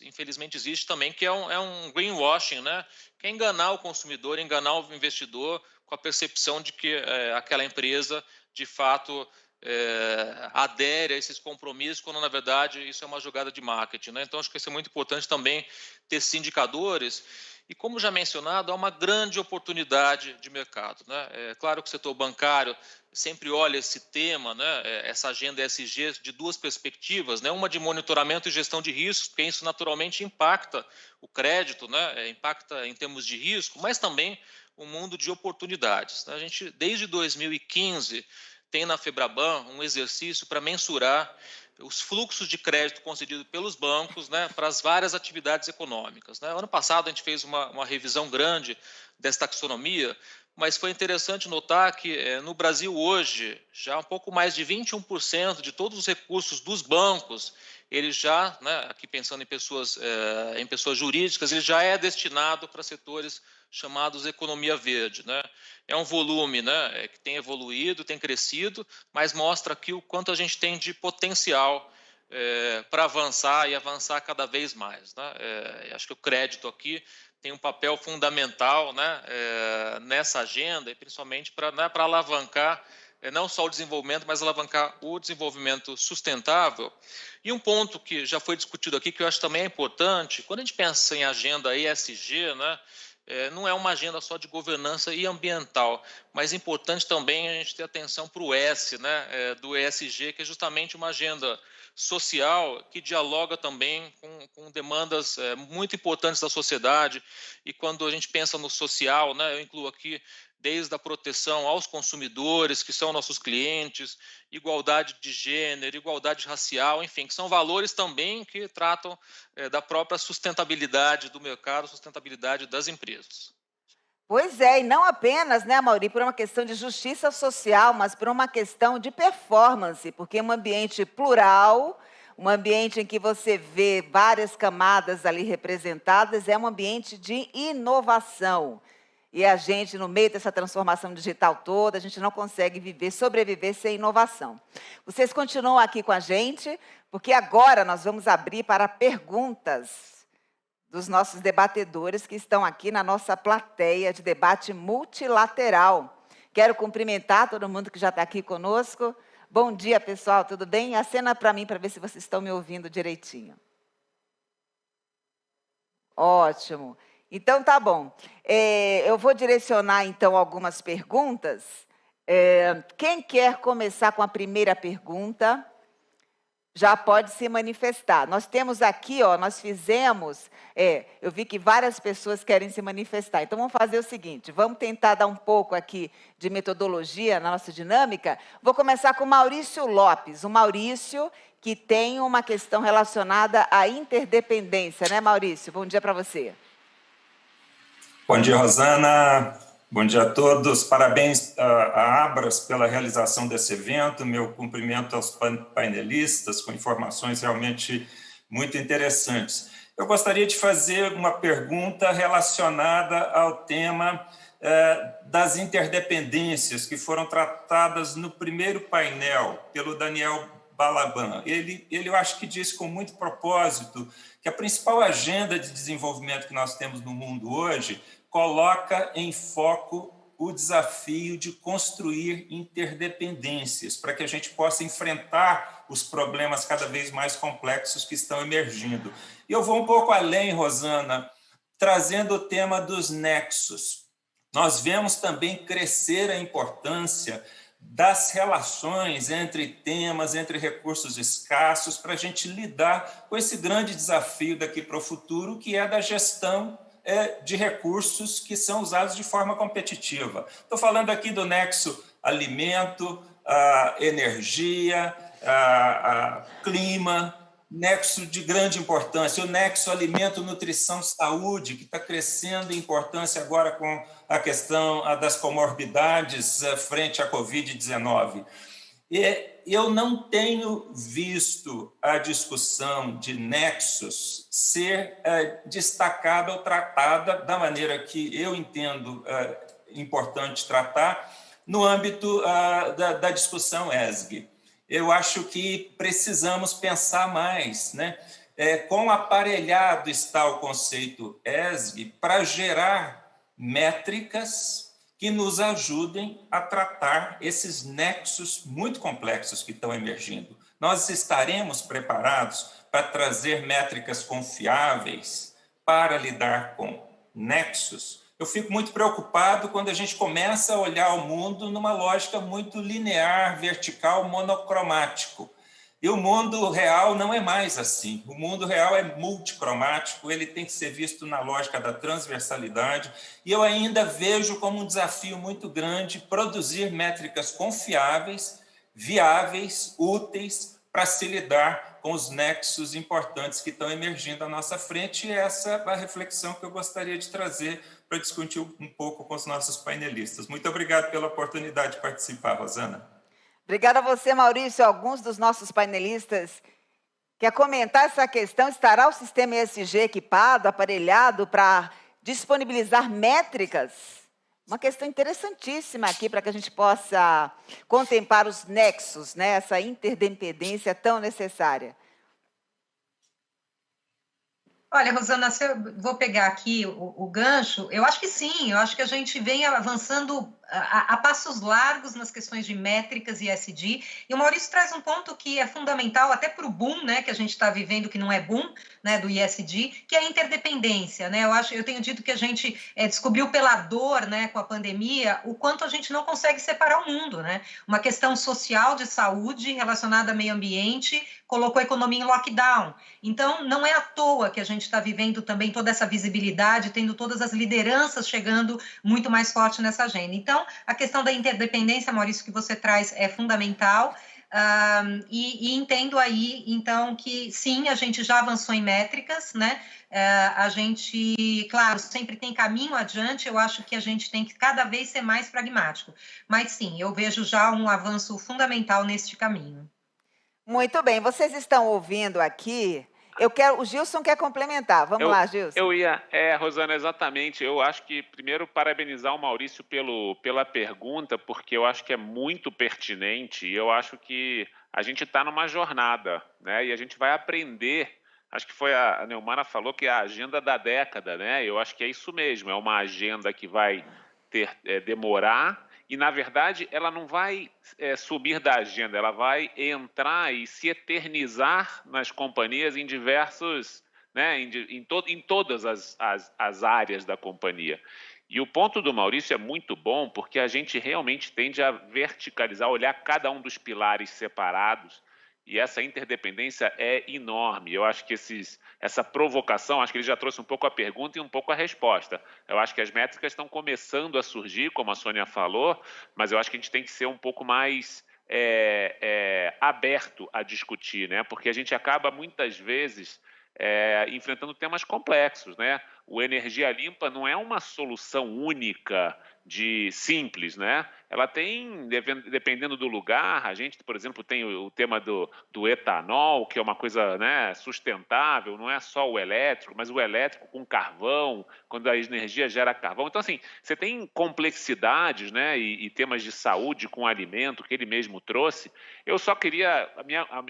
infelizmente, existe também, que é um greenwashing, né? Que é enganar o consumidor, enganar o investidor com a percepção de que aquela empresa, de fato, adere a esses compromissos, quando, na verdade, isso é uma jogada de marketing, né? Então, acho que isso é muito importante também ter esses indicadores. E, como já mencionado, há uma grande oportunidade de mercado, né? É claro que o setor bancário sempre olha esse tema, né, essa agenda ESG, de duas perspectivas, né? Uma de monitoramento e gestão de riscos, porque isso naturalmente impacta o crédito, né? Impacta em termos de risco, mas também um mundo de oportunidades, né? A gente, desde 2015, tem na Febraban um exercício para mensurar os fluxos de crédito concedidos pelos bancos, né, para as várias atividades econômicas, né? Ano passado, a gente fez uma revisão grande dessa taxonomia, mas foi interessante notar que no Brasil hoje, já um pouco mais de 21% de todos os recursos dos bancos, ele já, né, aqui pensando em pessoas jurídicas, ele já é destinado para setores chamados economia verde, né? É um volume, né, que tem evoluído, tem crescido, mas mostra aqui o quanto a gente tem de potencial para avançar e avançar cada vez mais, né? Acho que o crédito aqui tem um papel fundamental, né, nessa agenda, e principalmente para alavancar não só o desenvolvimento, mas alavancar o desenvolvimento sustentável. E um ponto que já foi discutido aqui, que eu acho também é importante, quando a gente pensa em agenda ESG, né, não é uma agenda só de governança e ambiental, mas é importante também a gente ter atenção para o S, né, do ESG, que é justamente uma agenda social que dialoga também com demandas muito importantes da sociedade. E quando a gente pensa no social, né, eu incluo aqui desde a proteção aos consumidores, que são nossos clientes, igualdade de gênero, igualdade racial, enfim, que são valores também que tratam da própria sustentabilidade do mercado, sustentabilidade das empresas. Pois é, e não apenas, né, Amaury, por uma questão de justiça social, mas por uma questão de performance, porque um ambiente plural, um ambiente em que você vê várias camadas ali representadas, é um ambiente de inovação. E a gente, no meio dessa transformação digital toda, a gente não consegue sobreviver sem inovação. Vocês continuam aqui com a gente, porque agora nós vamos abrir para perguntas dos nossos debatedores que estão aqui na nossa plateia de debate multilateral. Quero cumprimentar todo mundo que já está aqui conosco. Bom dia, pessoal, tudo bem? Acena para mim para ver se vocês estão me ouvindo direitinho. Ótimo. Então, tá bom. Eu vou direcionar, então, algumas perguntas. Quem quer começar com a primeira pergunta, já pode se manifestar. Nós temos aqui, nós fizemos... eu vi que várias pessoas querem se manifestar. Então, vamos fazer o seguinte, vamos tentar dar um pouco aqui de metodologia na nossa dinâmica. Vou começar com o Maurício Lopes. O Maurício, que tem uma questão relacionada à interdependência, né, Maurício? Bom dia para você. Bom dia, Rosana. Bom dia a todos. Parabéns à Abras pela realização desse evento. Meu cumprimento aos painelistas, com informações realmente muito interessantes. Eu gostaria de fazer uma pergunta relacionada ao tema das interdependências que foram tratadas no primeiro painel pelo Daniel Balaban. Ele, eu acho que disse com muito propósito que a principal agenda de desenvolvimento que nós temos no mundo hoje coloca em foco o desafio de construir interdependências para que a gente possa enfrentar os problemas cada vez mais complexos que estão emergindo. E eu vou um pouco além, Rosana, trazendo o tema dos nexos. Nós vemos também crescer a importância das relações entre temas, entre recursos escassos, para a gente lidar com esse grande desafio daqui para o futuro, que é da gestão de recursos que são usados de forma competitiva. Estou falando aqui do nexo alimento, energia, clima, nexo de grande importância, o nexo alimento, nutrição, saúde, que está crescendo em importância agora com a questão das comorbidades frente à Covid-19. E eu não tenho visto a discussão de nexos ser destacada ou tratada da maneira que eu entendo importante tratar no âmbito da discussão ESG. Eu acho que precisamos pensar mais, né? Quão aparelhado está o conceito ESG para gerar métricas que nos ajudem a tratar esses nexos muito complexos que estão emergindo. Nós estaremos preparados para trazer métricas confiáveis para lidar com nexos? Eu fico muito preocupado quando a gente começa a olhar o mundo numa lógica muito linear, vertical, monocromático. E o mundo real não é mais assim. O mundo real é multicromático, ele tem que ser visto na lógica da transversalidade. E eu ainda vejo como um desafio muito grande produzir métricas confiáveis, viáveis, úteis, para se lidar com os nexos importantes que estão emergindo à nossa frente, e essa é a reflexão que eu gostaria de trazer para discutir um pouco com os nossos painelistas. Muito obrigado pela oportunidade de participar, Rosana. Obrigada a você, Maurício. Alguns dos nossos painelistas quer comentar essa questão. Estará o sistema ESG equipado, aparelhado para disponibilizar métricas? Uma questão interessantíssima aqui para que a gente possa contemplar os nexos, né? Essa interdependência tão necessária. Olha, Rosana, se eu vou pegar aqui o gancho, eu acho que sim, eu acho que a gente vem avançando a passos largos nas questões de métricas e ESG, e o Maurício traz um ponto que é fundamental até para o boom, né, que a gente está vivendo, que não é boom, né, do ESG, que é a interdependência, né? Eu tenho dito que a gente descobriu pela dor, né, com a pandemia, o quanto a gente não consegue separar o mundo, né? Uma questão social de saúde relacionada ao meio ambiente colocou a economia em lockdown. Então, não é à toa que a gente está vivendo também toda essa visibilidade, tendo todas as lideranças chegando muito mais forte nessa agenda. Então, a questão da interdependência, Maurício, que você traz é fundamental. E entendo aí, então, que sim, a gente já avançou em métricas, né? A gente, claro, sempre tem caminho adiante, eu acho que a gente tem que cada vez ser mais pragmático. Mas sim, eu vejo já um avanço fundamental neste caminho. Muito bem, vocês estão ouvindo aqui. O Gilson quer complementar. Vamos lá, Gilson. Rosana, exatamente. Eu acho que, primeiro, parabenizar o Maurício pela pergunta, porque eu acho que é muito pertinente e eu acho que a gente está numa jornada, né? E a gente vai aprender. Acho que foi a Neumara falou que é a agenda da década, né? Eu acho que é isso mesmo, é uma agenda que vai demorar. E, na verdade, ela não vai subir da agenda, ela vai entrar e se eternizar nas companhias em diversos, né, em todas as áreas da companhia. E o ponto do Maurício é muito bom, porque a gente realmente tende a verticalizar, olhar cada um dos pilares separados, e essa interdependência é enorme. Eu acho que essa provocação, acho que ele já trouxe um pouco a pergunta e um pouco a resposta. Eu acho que as métricas estão começando a surgir, como a Sônia falou, mas eu acho que a gente tem que ser um pouco mais aberto a discutir, né? Porque a gente acaba, muitas vezes, enfrentando temas complexos, né? O energia limpa não é uma solução única simples, né? Ela tem, dependendo do lugar, a gente, por exemplo, tem o tema do etanol, que é uma coisa, né, sustentável, não é só o elétrico, mas o elétrico com carvão, quando a energia gera carvão. Então, assim, você tem complexidades, né, e temas de saúde com alimento, que ele mesmo trouxe. Eu só queria,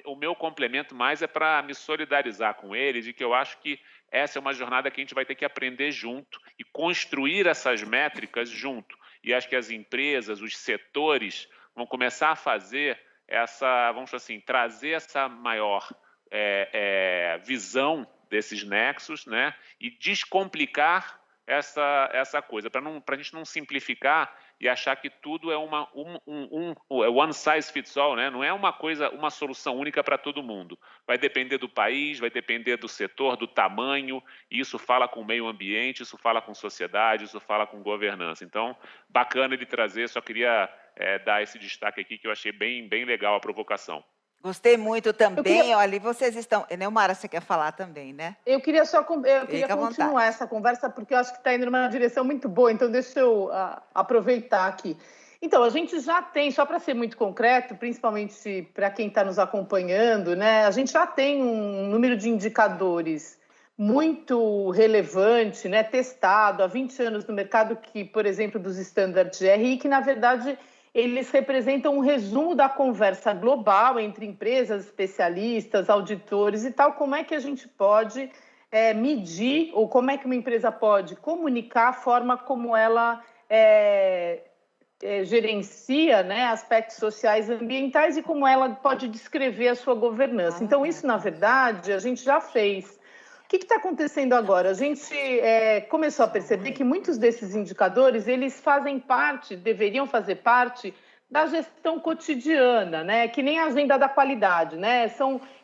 o meu complemento mais é para me solidarizar com ele, de que eu acho que essa é uma jornada que a gente vai ter que aprender junto e construir essas métricas junto. E acho que as empresas, os setores vão começar a fazer vamos assim, trazer essa maior visão desses nexos, né? E descomplicar essa coisa, para a gente não simplificar e achar que tudo é one size fits all, né? Não é uma solução única para todo mundo. Vai depender do país, vai depender do setor, do tamanho, e isso fala com o meio ambiente, isso fala com sociedade, isso fala com governança. Então, bacana ele trazer, só queria dar esse destaque aqui, que eu achei bem legal a provocação. Gostei muito também. Olha, vocês estão... Neumara, você quer falar também, né? Eu queria continuar essa conversa, porque eu acho que está indo numa direção muito boa, então deixa eu aproveitar aqui. Então, a gente já tem, só para ser muito concreto, principalmente para quem está nos acompanhando, né? A gente já tem um número de indicadores muito relevante, né? Testado há 20 anos no mercado, que, por exemplo, dos estándares de RI, que, na verdade, eles representam um resumo da conversa global entre empresas, especialistas, auditores e tal. Como é que a gente pode medir, ou como é que uma empresa pode comunicar a forma como ela gerencia, né, aspectos sociais e ambientais e como ela pode descrever a sua governança. Então, isso, na verdade, a gente já fez. O que está acontecendo agora? A gente começou a perceber que muitos desses indicadores, eles deveriam fazer parte da gestão cotidiana, né? Que nem a agenda da qualidade, né?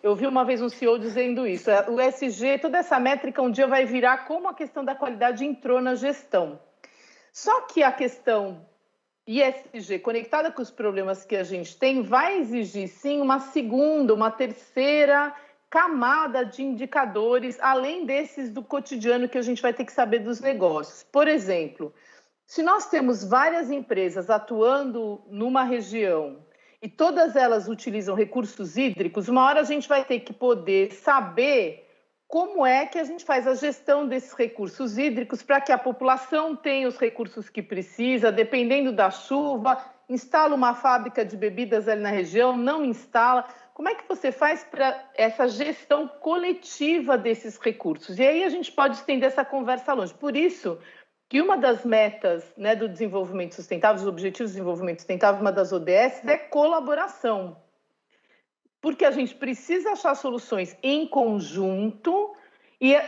Eu vi uma vez um CEO dizendo isso, o ESG, toda essa métrica um dia vai virar como a questão da qualidade entrou na gestão. Só que a questão ESG, conectada com os problemas que a gente tem, vai exigir, sim, uma segunda, uma terceira camada de indicadores, além desses do cotidiano que a gente vai ter que saber dos negócios. Por exemplo, se nós temos várias empresas atuando numa região e todas elas utilizam recursos hídricos, uma hora a gente vai ter que poder saber como é que a gente faz a gestão desses recursos hídricos para que a população tenha os recursos que precisa, dependendo da chuva, instala uma fábrica de bebidas ali na região, não instala. Como é que você faz para essa gestão coletiva desses recursos? E aí a gente pode estender essa conversa longe. Por isso que uma das metas, né, do desenvolvimento sustentável, dos Objetivos de Desenvolvimento Sustentável, uma das ODS, é colaboração. Porque a gente precisa achar soluções em conjunto,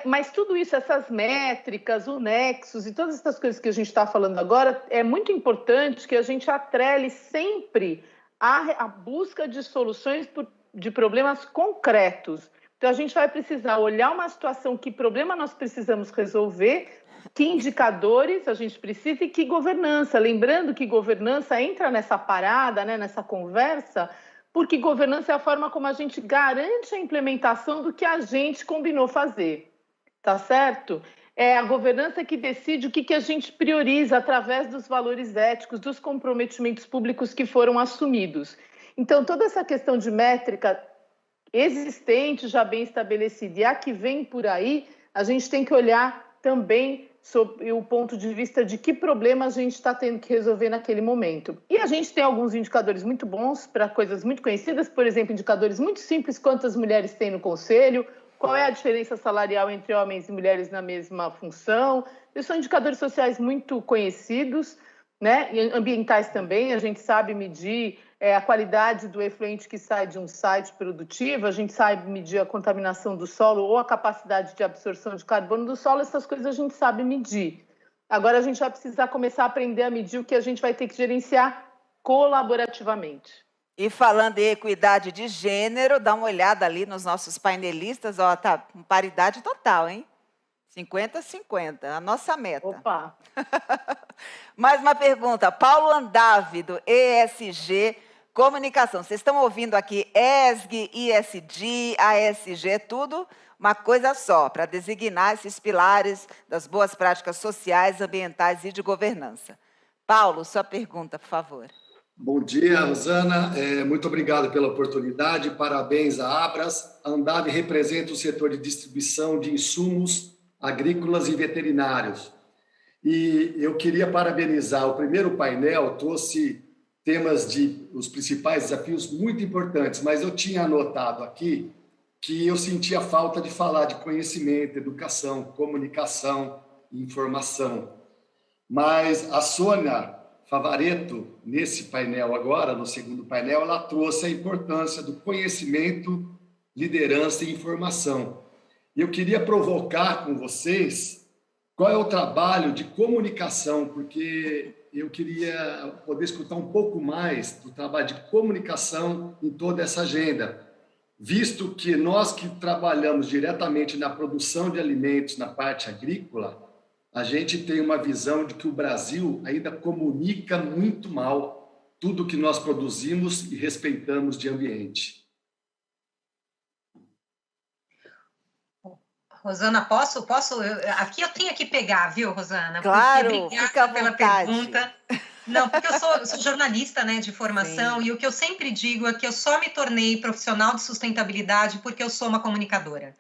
mas tudo isso, essas métricas, o Nexus e todas essas coisas que a gente está falando agora, é muito importante que a gente atrele sempre a busca de soluções de problemas concretos. Então, a gente vai precisar olhar uma situação, que problema nós precisamos resolver, que indicadores a gente precisa e que governança. Lembrando que governança entra nessa parada, né, nessa conversa, porque governança é a forma como a gente garante a implementação do que a gente combinou fazer, tá certo? É a governança que decide o que a gente prioriza através dos valores éticos, dos comprometimentos públicos que foram assumidos. Então, toda essa questão de métrica existente, já bem estabelecida, e a que vem por aí, a gente tem que olhar também sob o ponto de vista de que problema a gente está tendo que resolver naquele momento. E a gente tem alguns indicadores muito bons para coisas muito conhecidas, por exemplo, indicadores muito simples, quantas mulheres tem no conselho, qual é a diferença salarial entre homens e mulheres na mesma função. Esses são indicadores sociais muito conhecidos, né? E ambientais também, a gente sabe medir a qualidade do efluente que sai de um site produtivo, a gente sabe medir a contaminação do solo ou a capacidade de absorção de carbono do solo, essas coisas a gente sabe medir. Agora a gente vai precisar começar a aprender a medir o que a gente vai ter que gerenciar colaborativamente. E falando em equidade de gênero, dá uma olhada ali nos nossos painelistas, ó, tá com paridade total, hein? 50-50, a nossa meta. Opa! Mais uma pergunta, Paulo Andave, do ESG Comunicação. Vocês estão ouvindo aqui ESG, ISD, ASG, tudo uma coisa só, para designar esses pilares das boas práticas sociais, ambientais e de governança. Paulo, sua pergunta, por favor. Bom dia, Rosana. Muito obrigado pela oportunidade. Parabéns à Abras. A Andave representa o setor de distribuição de insumos agrícolas e veterinários. E eu queria parabenizar. O primeiro painel trouxe temas os principais desafios muito importantes, mas eu tinha anotado aqui que eu sentia falta de falar de conhecimento, educação, comunicação e informação. Mas a Sônia Favaretto, nesse painel agora, no segundo painel, ela trouxe a importância do conhecimento, liderança e informação. E eu queria provocar com vocês qual é o trabalho de comunicação, porque eu queria poder escutar um pouco mais do trabalho de comunicação em toda essa agenda, visto que nós que trabalhamos diretamente na produção de alimentos na parte agrícola, a gente tem uma visão de que o Brasil ainda comunica muito mal tudo que nós produzimos e respeitamos de ambiente. Rosana, posso? Aqui eu tenho que pegar, viu, Rosana? Claro, fica à pela vontade. Pergunta. Não, porque eu sou jornalista, né, de formação. Sim. E o que eu sempre digo é que eu só me tornei profissional de sustentabilidade porque eu sou uma comunicadora.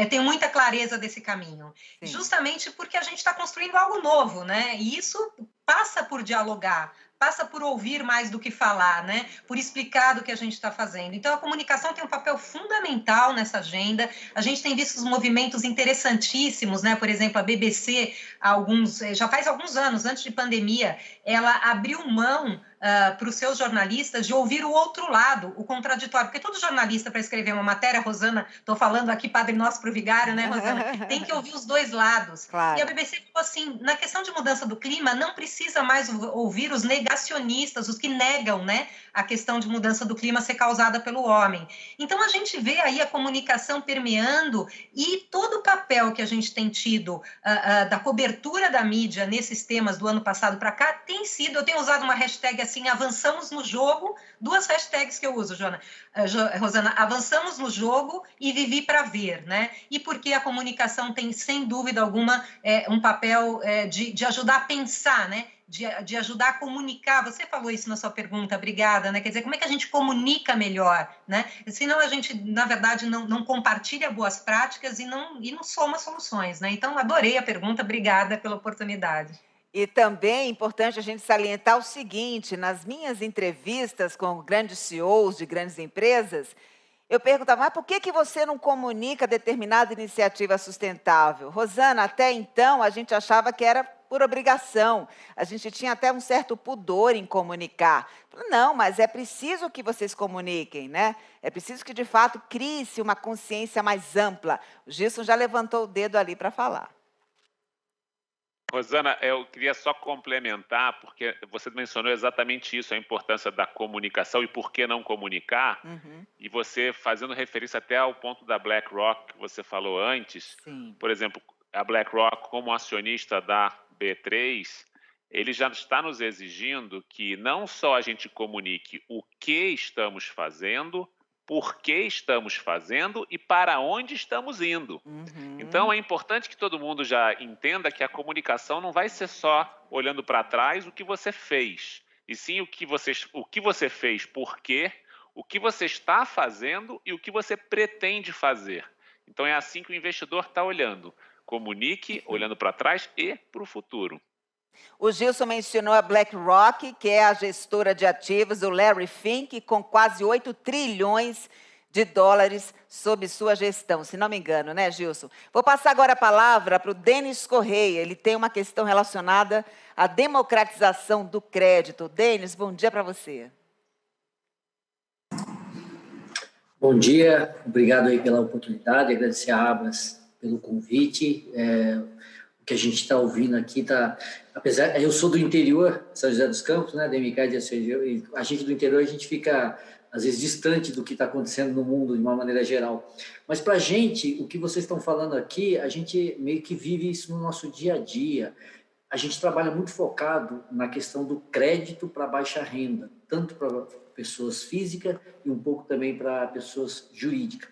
Tenho muita clareza desse caminho. Sim. Justamente porque a gente está construindo algo novo, né? E isso passa por dialogar, passa por ouvir mais do que falar, né? Por explicar do que a gente está fazendo. Então, a comunicação tem um papel fundamental nessa agenda. A gente tem visto os movimentos interessantíssimos, né? Por exemplo, a BBC, já faz alguns anos, antes de pandemia, ela abriu mão para os seus jornalistas de ouvir o outro lado, o contraditório. Porque todo jornalista, para escrever uma matéria, Rosana, estou falando aqui, Padre Nosso pro Vigário, né, Rosana? Tem que ouvir os dois lados. Claro. E a BBC falou assim, na questão de mudança do clima, não precisa mais ouvir os negacionistas, os que negam, né, a questão de mudança do clima ser causada pelo homem. Então, a gente vê aí a comunicação permeando e todo o papel que a gente tem tido da cobertura da mídia nesses temas do ano passado para cá tem sido, eu tenho usado uma hashtag assim, avançamos no jogo, 2 hashtags que eu uso, Rosana, avançamos no jogo e vivi para ver, né? E porque a comunicação tem, sem dúvida alguma, um papel de ajudar a pensar, né? De ajudar a comunicar. Você falou isso na sua pergunta, obrigada, né? Quer dizer, como é que a gente comunica melhor, né? Senão a gente, na verdade, não compartilha boas práticas e não soma soluções, né? Então, adorei a pergunta, obrigada pela oportunidade. E também é importante a gente salientar o seguinte, nas minhas entrevistas com grandes CEOs de grandes empresas, eu perguntava, mas por que você não comunica determinada iniciativa sustentável? Rosana, até então a gente achava que era por obrigação, a gente tinha até um certo pudor em comunicar. Não, mas é preciso que vocês comuniquem, né? É preciso que, de fato, crie-se uma consciência mais ampla. O Gilson já levantou o dedo ali para falar. Rosana, eu queria só complementar, porque você mencionou exatamente isso, a importância da comunicação e por que não comunicar, e você fazendo referência até ao ponto da BlackRock que você falou antes. Sim. Por exemplo, a BlackRock, como acionista da B3, ele já está nos exigindo que não só a gente comunique o que estamos fazendo, por que estamos fazendo e para onde estamos indo. Então, é importante que todo mundo já entenda que a comunicação não vai ser só olhando para trás o que você fez, e sim o que você fez, por quê, o que você está fazendo e o que você pretende fazer. Então, é assim que o investidor está olhando. Comunique, olhando para trás e para o futuro. O Gilson mencionou a BlackRock, que é a gestora de ativos do Larry Fink, com quase 8 trilhões de dólares sob sua gestão, se não me engano, né, Gilson? Vou passar agora a palavra para o Denis Correia. Ele tem uma questão relacionada à democratização do crédito. Denis, bom dia para você. Bom dia, obrigado aí pela oportunidade, agradecer a Abras pelo convite. O que a gente está ouvindo aqui apesar, eu sou do interior, São José dos Campos, né, DMK de ACG, e a gente do interior, a gente fica, às vezes, distante do que está acontecendo no mundo, de uma maneira geral. Mas, para a gente, o que vocês estão falando aqui, a gente meio que vive isso no nosso dia a dia. A gente trabalha muito focado na questão do crédito para baixa renda, tanto para pessoas físicas e um pouco também para pessoas jurídicas.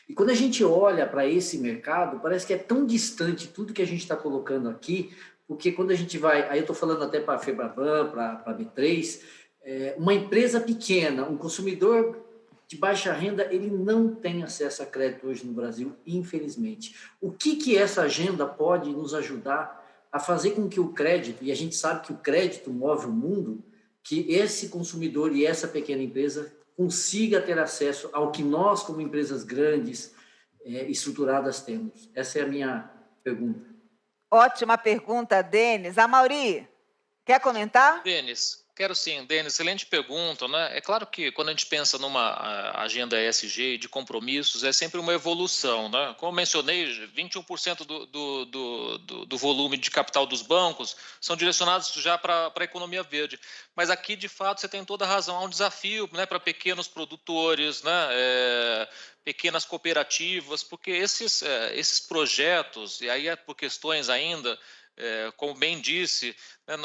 E quando a gente olha para esse mercado, parece que é tão distante tudo que a gente está colocando aqui, porque quando a gente vai, aí eu estou falando até para a Febraban, para a B3, uma empresa pequena, um consumidor de baixa renda, ele não tem acesso a crédito hoje no Brasil, infelizmente. O que essa agenda pode nos ajudar a fazer com que o crédito, e a gente sabe que o crédito move o mundo, que esse consumidor e essa pequena empresa consiga ter acesso ao que nós, como empresas grandes, estruturadas, temos? Essa é a minha pergunta. Ótima pergunta, Denis. Amaury, quer comentar? Denis, quero sim. Denis, excelente pergunta, né? É claro que quando a gente pensa numa agenda ESG de compromissos, é sempre uma evolução, né? Como mencionei, 21% do volume de capital dos bancos são direcionados já para a economia verde. Mas aqui, de fato, você tem toda a razão. Há um desafio, né, para pequenos produtores, né, pequenas cooperativas, porque esses projetos, e aí é por questões ainda, como bem disse, né,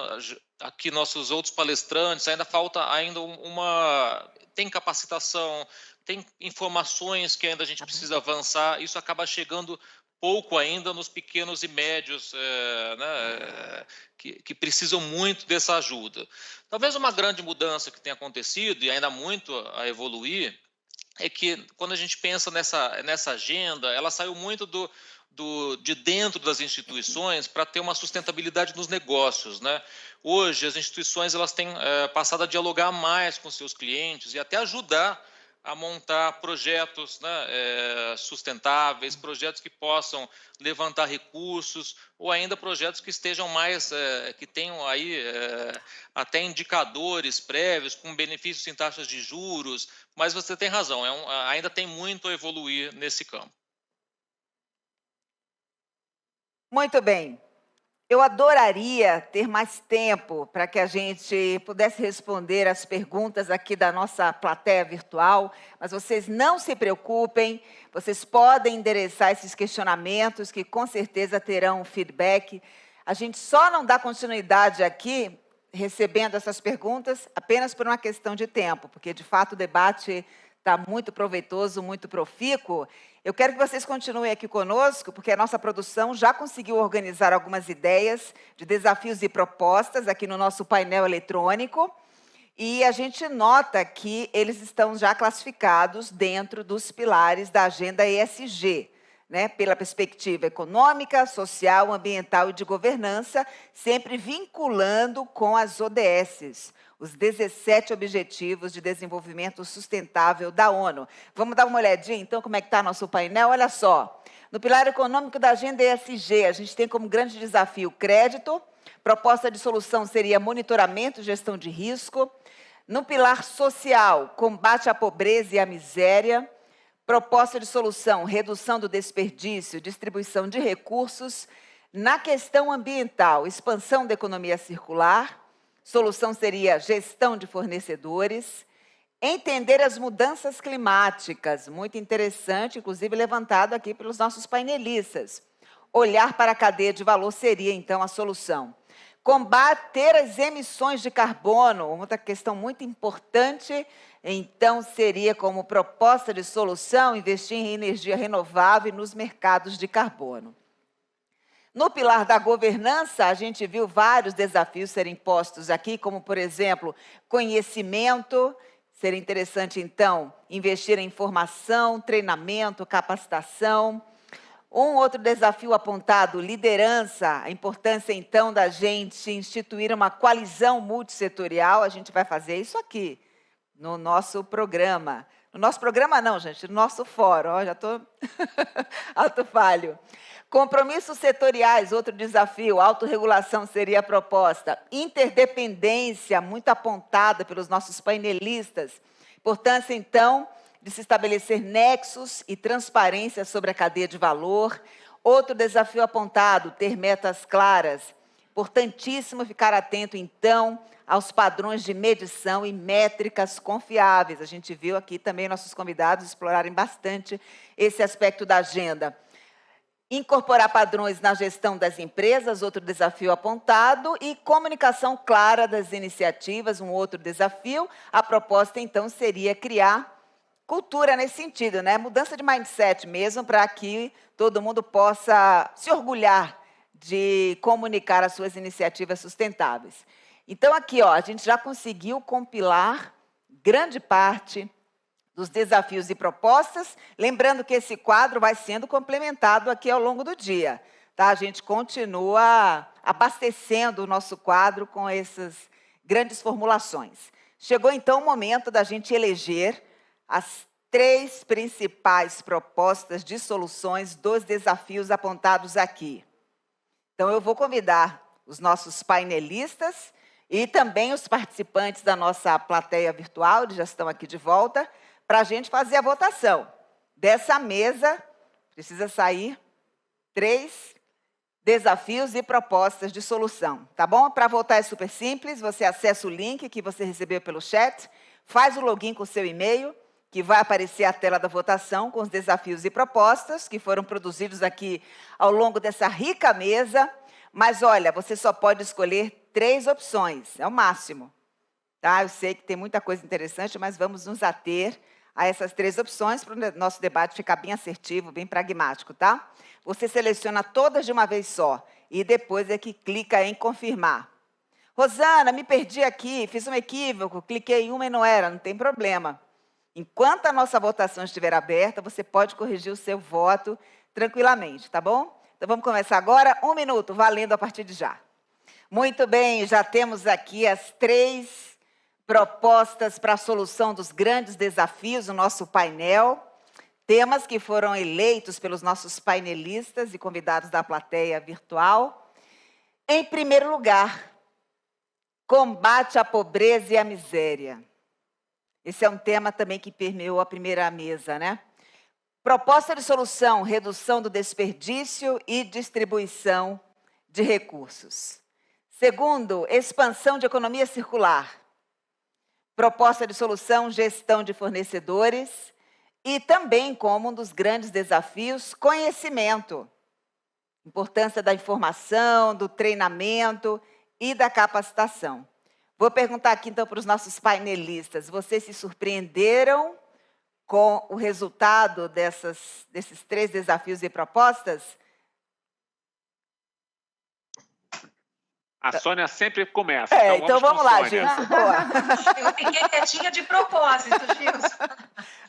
aqui nossos outros palestrantes, ainda falta tem capacitação, tem informações que ainda a gente precisa avançar, isso acaba chegando pouco ainda nos pequenos e médios, né, que precisam muito dessa ajuda. Talvez uma grande mudança que tenha acontecido, e ainda muito a evoluir, é que quando a gente pensa nessa agenda, ela saiu muito de dentro das instituições para ter uma sustentabilidade nos negócios, né? Hoje, as instituições elas têm passado a dialogar mais com seus clientes e até ajudar a montar projetos, né, sustentáveis, projetos que possam levantar recursos, ou ainda projetos que estejam mais, que tenham aí até indicadores prévios com benefícios em taxas de juros, mas você tem razão, ainda tem muito a evoluir nesse campo. Muito bem. Eu adoraria ter mais tempo para que a gente pudesse responder as perguntas aqui da nossa plateia virtual, mas vocês não se preocupem, vocês podem endereçar esses questionamentos que com certeza terão feedback. A gente só não dá continuidade aqui recebendo essas perguntas apenas por uma questão de tempo, porque, de fato, o debate está muito proveitoso, muito profícuo. Eu quero que vocês continuem aqui conosco, porque a nossa produção já conseguiu organizar algumas ideias de desafios e propostas aqui no nosso painel eletrônico, e a gente nota que eles estão já classificados dentro dos pilares da agenda ESG, né, pela perspectiva econômica, social, ambiental e de governança, sempre vinculando com as ODSs, os 17 Objetivos de Desenvolvimento Sustentável da ONU. Vamos dar uma olhadinha, então, como é que está nosso painel? Olha só, no pilar econômico da agenda ESG, a gente tem como grande desafio crédito, proposta de solução seria monitoramento e gestão de risco. No pilar social, combate à pobreza e à miséria. Proposta de solução, redução do desperdício, distribuição de recursos. Na questão ambiental, expansão da economia circular. Solução seria gestão de fornecedores. Entender as mudanças climáticas, muito interessante, inclusive levantado aqui pelos nossos painelistas. Olhar para a cadeia de valor seria, então, a solução. Combater as emissões de carbono, outra questão muito importante, então seria como proposta de solução investir em energia renovável e nos mercados de carbono. No pilar da governança, a gente viu vários desafios serem postos aqui, como, por exemplo, conhecimento. Seria interessante, então, investir em formação, treinamento, capacitação. Um outro desafio apontado, liderança, a importância, então, da gente instituir uma coalizão multissetorial. A gente vai fazer isso aqui, no nosso programa. No nosso programa não, gente, no nosso fórum. Ó, já estou alto falho. Compromissos setoriais, outro desafio, autorregulação seria a proposta. Interdependência, muito apontada pelos nossos painelistas. Importância, então, de se estabelecer nexos e transparência sobre a cadeia de valor. Outro desafio apontado, ter metas claras. Importantíssimo ficar atento, então, aos padrões de medição e métricas confiáveis. A gente viu aqui também nossos convidados explorarem bastante esse aspecto da agenda. Incorporar padrões na gestão das empresas, outro desafio apontado, e comunicação clara das iniciativas, um outro desafio. A proposta, então, seria criar cultura nesse sentido, né? Mudança de mindset mesmo, para que todo mundo possa se orgulhar de comunicar as suas iniciativas sustentáveis. Então, aqui, ó, a gente já conseguiu compilar grande parte dos desafios e propostas, lembrando que esse quadro vai sendo complementado aqui ao longo do dia, tá? A gente continua abastecendo o nosso quadro com essas grandes formulações. Chegou, então, o momento da gente eleger as 3 principais propostas de soluções dos desafios apontados aqui. Então, eu vou convidar os nossos painelistas e também os participantes da nossa plateia virtual, eles já estão aqui de volta, para a gente fazer a votação. Dessa mesa, precisa sair 3 desafios e propostas de solução, tá bom? Para votar é super simples, você acessa o link que você recebeu pelo chat, faz o login com o seu e-mail, que vai aparecer a tela da votação com os desafios e propostas que foram produzidos aqui ao longo dessa rica mesa. Mas, olha, você só pode escolher 3 opções, é o máximo. Tá? Eu sei que tem muita coisa interessante, mas vamos nos ater a essas 3 opções para o nosso debate ficar bem assertivo, bem pragmático, tá? Você seleciona todas de uma vez só e depois é que clica em confirmar. Rosana, me perdi aqui, fiz um equívoco, cliquei em uma e não era, não tem problema. Enquanto a nossa votação estiver aberta, você pode corrigir o seu voto tranquilamente, tá bom? Então vamos começar agora, 1 minuto, valendo a partir de já. Muito bem, já temos aqui as 3 propostas para a solução dos grandes desafios no nosso painel, temas que foram eleitos pelos nossos painelistas e convidados da plateia virtual. Em primeiro lugar, combate à pobreza e à miséria. Esse é um tema também que permeou a primeira mesa, né? Proposta de solução, redução do desperdício e distribuição de recursos. Segundo, expansão de economia circular. Proposta de solução, gestão de fornecedores e também, como um dos grandes desafios, conhecimento. Importância da informação, do treinamento e da capacitação. Vou perguntar aqui, então, para os nossos painelistas. Vocês se surpreenderam com o resultado desses 3 desafios e propostas? A Sônia sempre começa. Então vamos lá, Sônia. Gilson. Boa. Eu fiquei quietinha de propósito, Gilson.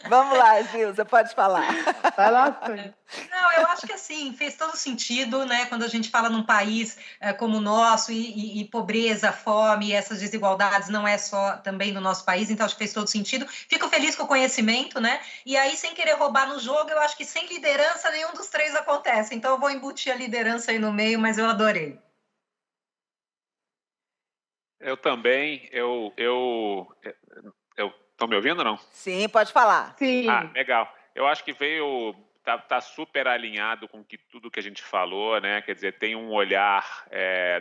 Vamos lá, Gilson, pode falar. Vai lá, Sônia. Não, eu acho que assim, fez todo sentido, né? Quando a gente fala num país como o nosso, e pobreza, fome, essas desigualdades não é só também no nosso país, então acho que fez todo sentido. Fico feliz com o conhecimento, né? E aí, sem querer roubar no jogo, eu acho que sem liderança nenhum dos 3 acontece. Então eu vou embutir a liderança aí no meio, mas eu adorei. Eu também. Estão me ouvindo ou não? Sim, pode falar. Sim. Legal. Eu acho que tá super alinhado com tudo que a gente falou, né? Quer dizer, tem um olhar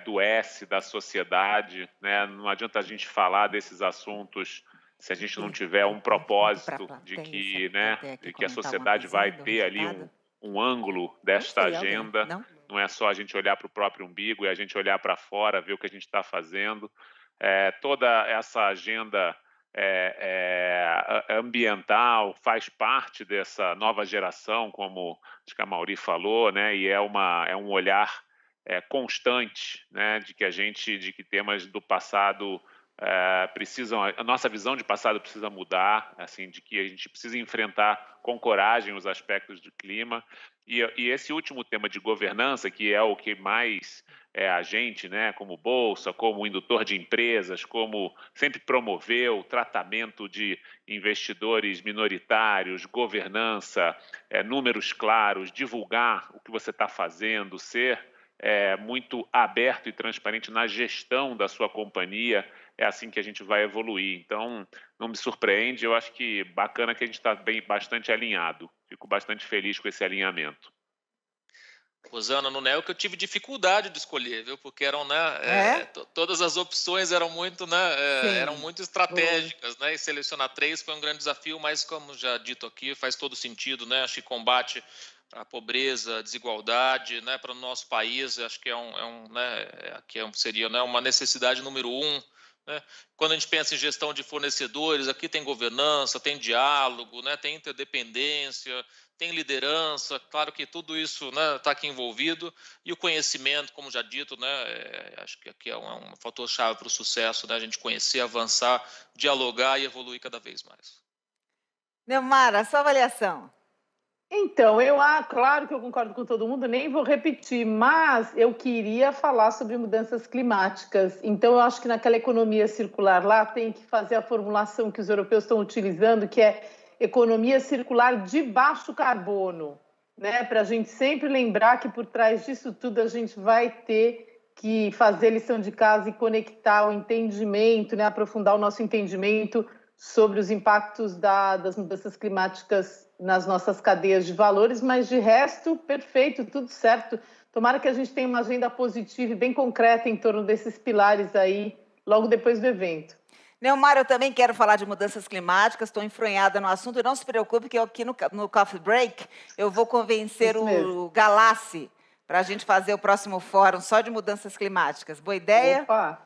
do S da sociedade, né? Não adianta a gente falar desses assuntos se a gente não tiver um propósito de que a sociedade vai ter ali um ângulo desta agenda. Não é só a gente olhar para o próprio umbigo, é a gente olhar para fora, ver o que a gente está fazendo. Toda essa agenda ambiental faz parte dessa nova geração, como acho que a Mauri falou, né? E é um olhar constante, né? De que temas do passado a nossa visão de passado precisa mudar, assim, de que a gente precisa enfrentar com coragem os aspectos do clima. E esse último tema de governança, que é o que mais a gente, né, como Bolsa, como indutor de empresas, como sempre promoveu, tratamento de investidores minoritários, governança, números claros, divulgar o que você está fazendo, ser muito aberto e transparente na gestão da sua companhia, é assim que a gente vai evoluir. Então, não me surpreende, eu acho que bacana que a gente está bastante alinhado. Fico bastante feliz com esse alinhamento. Rosana, no NEO que eu tive dificuldade de escolher, viu? Porque eram, todas as opções eram muito, eram muito estratégicas, né? E selecionar 3 foi um grande desafio, mas como já dito aqui, faz todo sentido, né? Acho que combate a pobreza, a desigualdade, né? Para o nosso país, acho que seria, né? Uma necessidade número 1. Né? Quando a gente pensa em gestão de fornecedores, aqui tem governança, tem diálogo, né? Tem interdependência, tem liderança, claro que tudo isso está aqui envolvido, e o conhecimento, como já dito, né? Acho que aqui é um fator-chave para o sucesso, né? A gente conhecer, avançar, dialogar e evoluir cada vez mais. Neumara, a sua avaliação. Então, claro que eu concordo com todo mundo, nem vou repetir, mas eu queria falar sobre mudanças climáticas. Então, eu acho que naquela economia circular lá tem que fazer a formulação que os europeus estão utilizando, que é economia circular de baixo carbono, né? Para a gente sempre lembrar que por trás disso tudo a gente vai ter que fazer lição de casa e conectar o entendimento, né? Aprofundar o nosso entendimento sobre os impactos das mudanças climáticas nas nossas cadeias de valores, mas de resto, perfeito, tudo certo. Tomara que a gente tenha uma agenda positiva e bem concreta em torno desses pilares aí, logo depois do evento. Neumara, eu também quero falar de mudanças climáticas, estou enfronhada no assunto, e não se preocupe que eu aqui no Coffee Break eu vou convencer o Galassi para a gente fazer o próximo fórum só de mudanças climáticas. Boa ideia? Opa!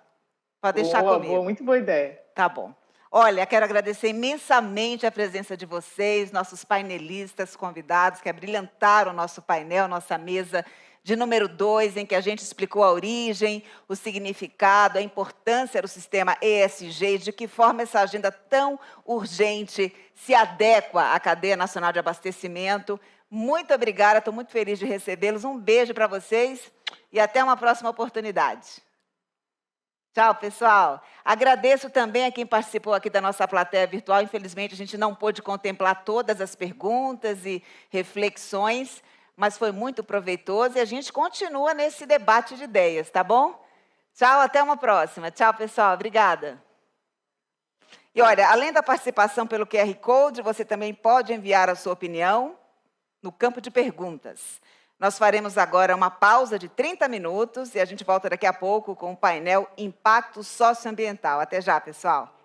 Pode deixar comigo. Boa, muito boa ideia. Tá bom. Olha, quero agradecer imensamente a presença de vocês, nossos painelistas convidados que abrilhantaram o nosso painel, nossa mesa de número 2, em que a gente explicou a origem, o significado, a importância do sistema ESG e de que forma essa agenda tão urgente se adequa à cadeia nacional de abastecimento. Muito obrigada, estou muito feliz de recebê-los. Um beijo para vocês e até uma próxima oportunidade. Tchau, pessoal. Agradeço também a quem participou aqui da nossa plateia virtual. Infelizmente, a gente não pôde contemplar todas as perguntas e reflexões, mas foi muito proveitoso e a gente continua nesse debate de ideias, tá bom? Tchau, até uma próxima. Tchau, pessoal. Obrigada. E olha, além da participação pelo QR Code, você também pode enviar a sua opinião no campo de perguntas. Nós faremos agora uma pausa de 30 minutos e a gente volta daqui a pouco com o painel Impacto Socioambiental. Até já, pessoal.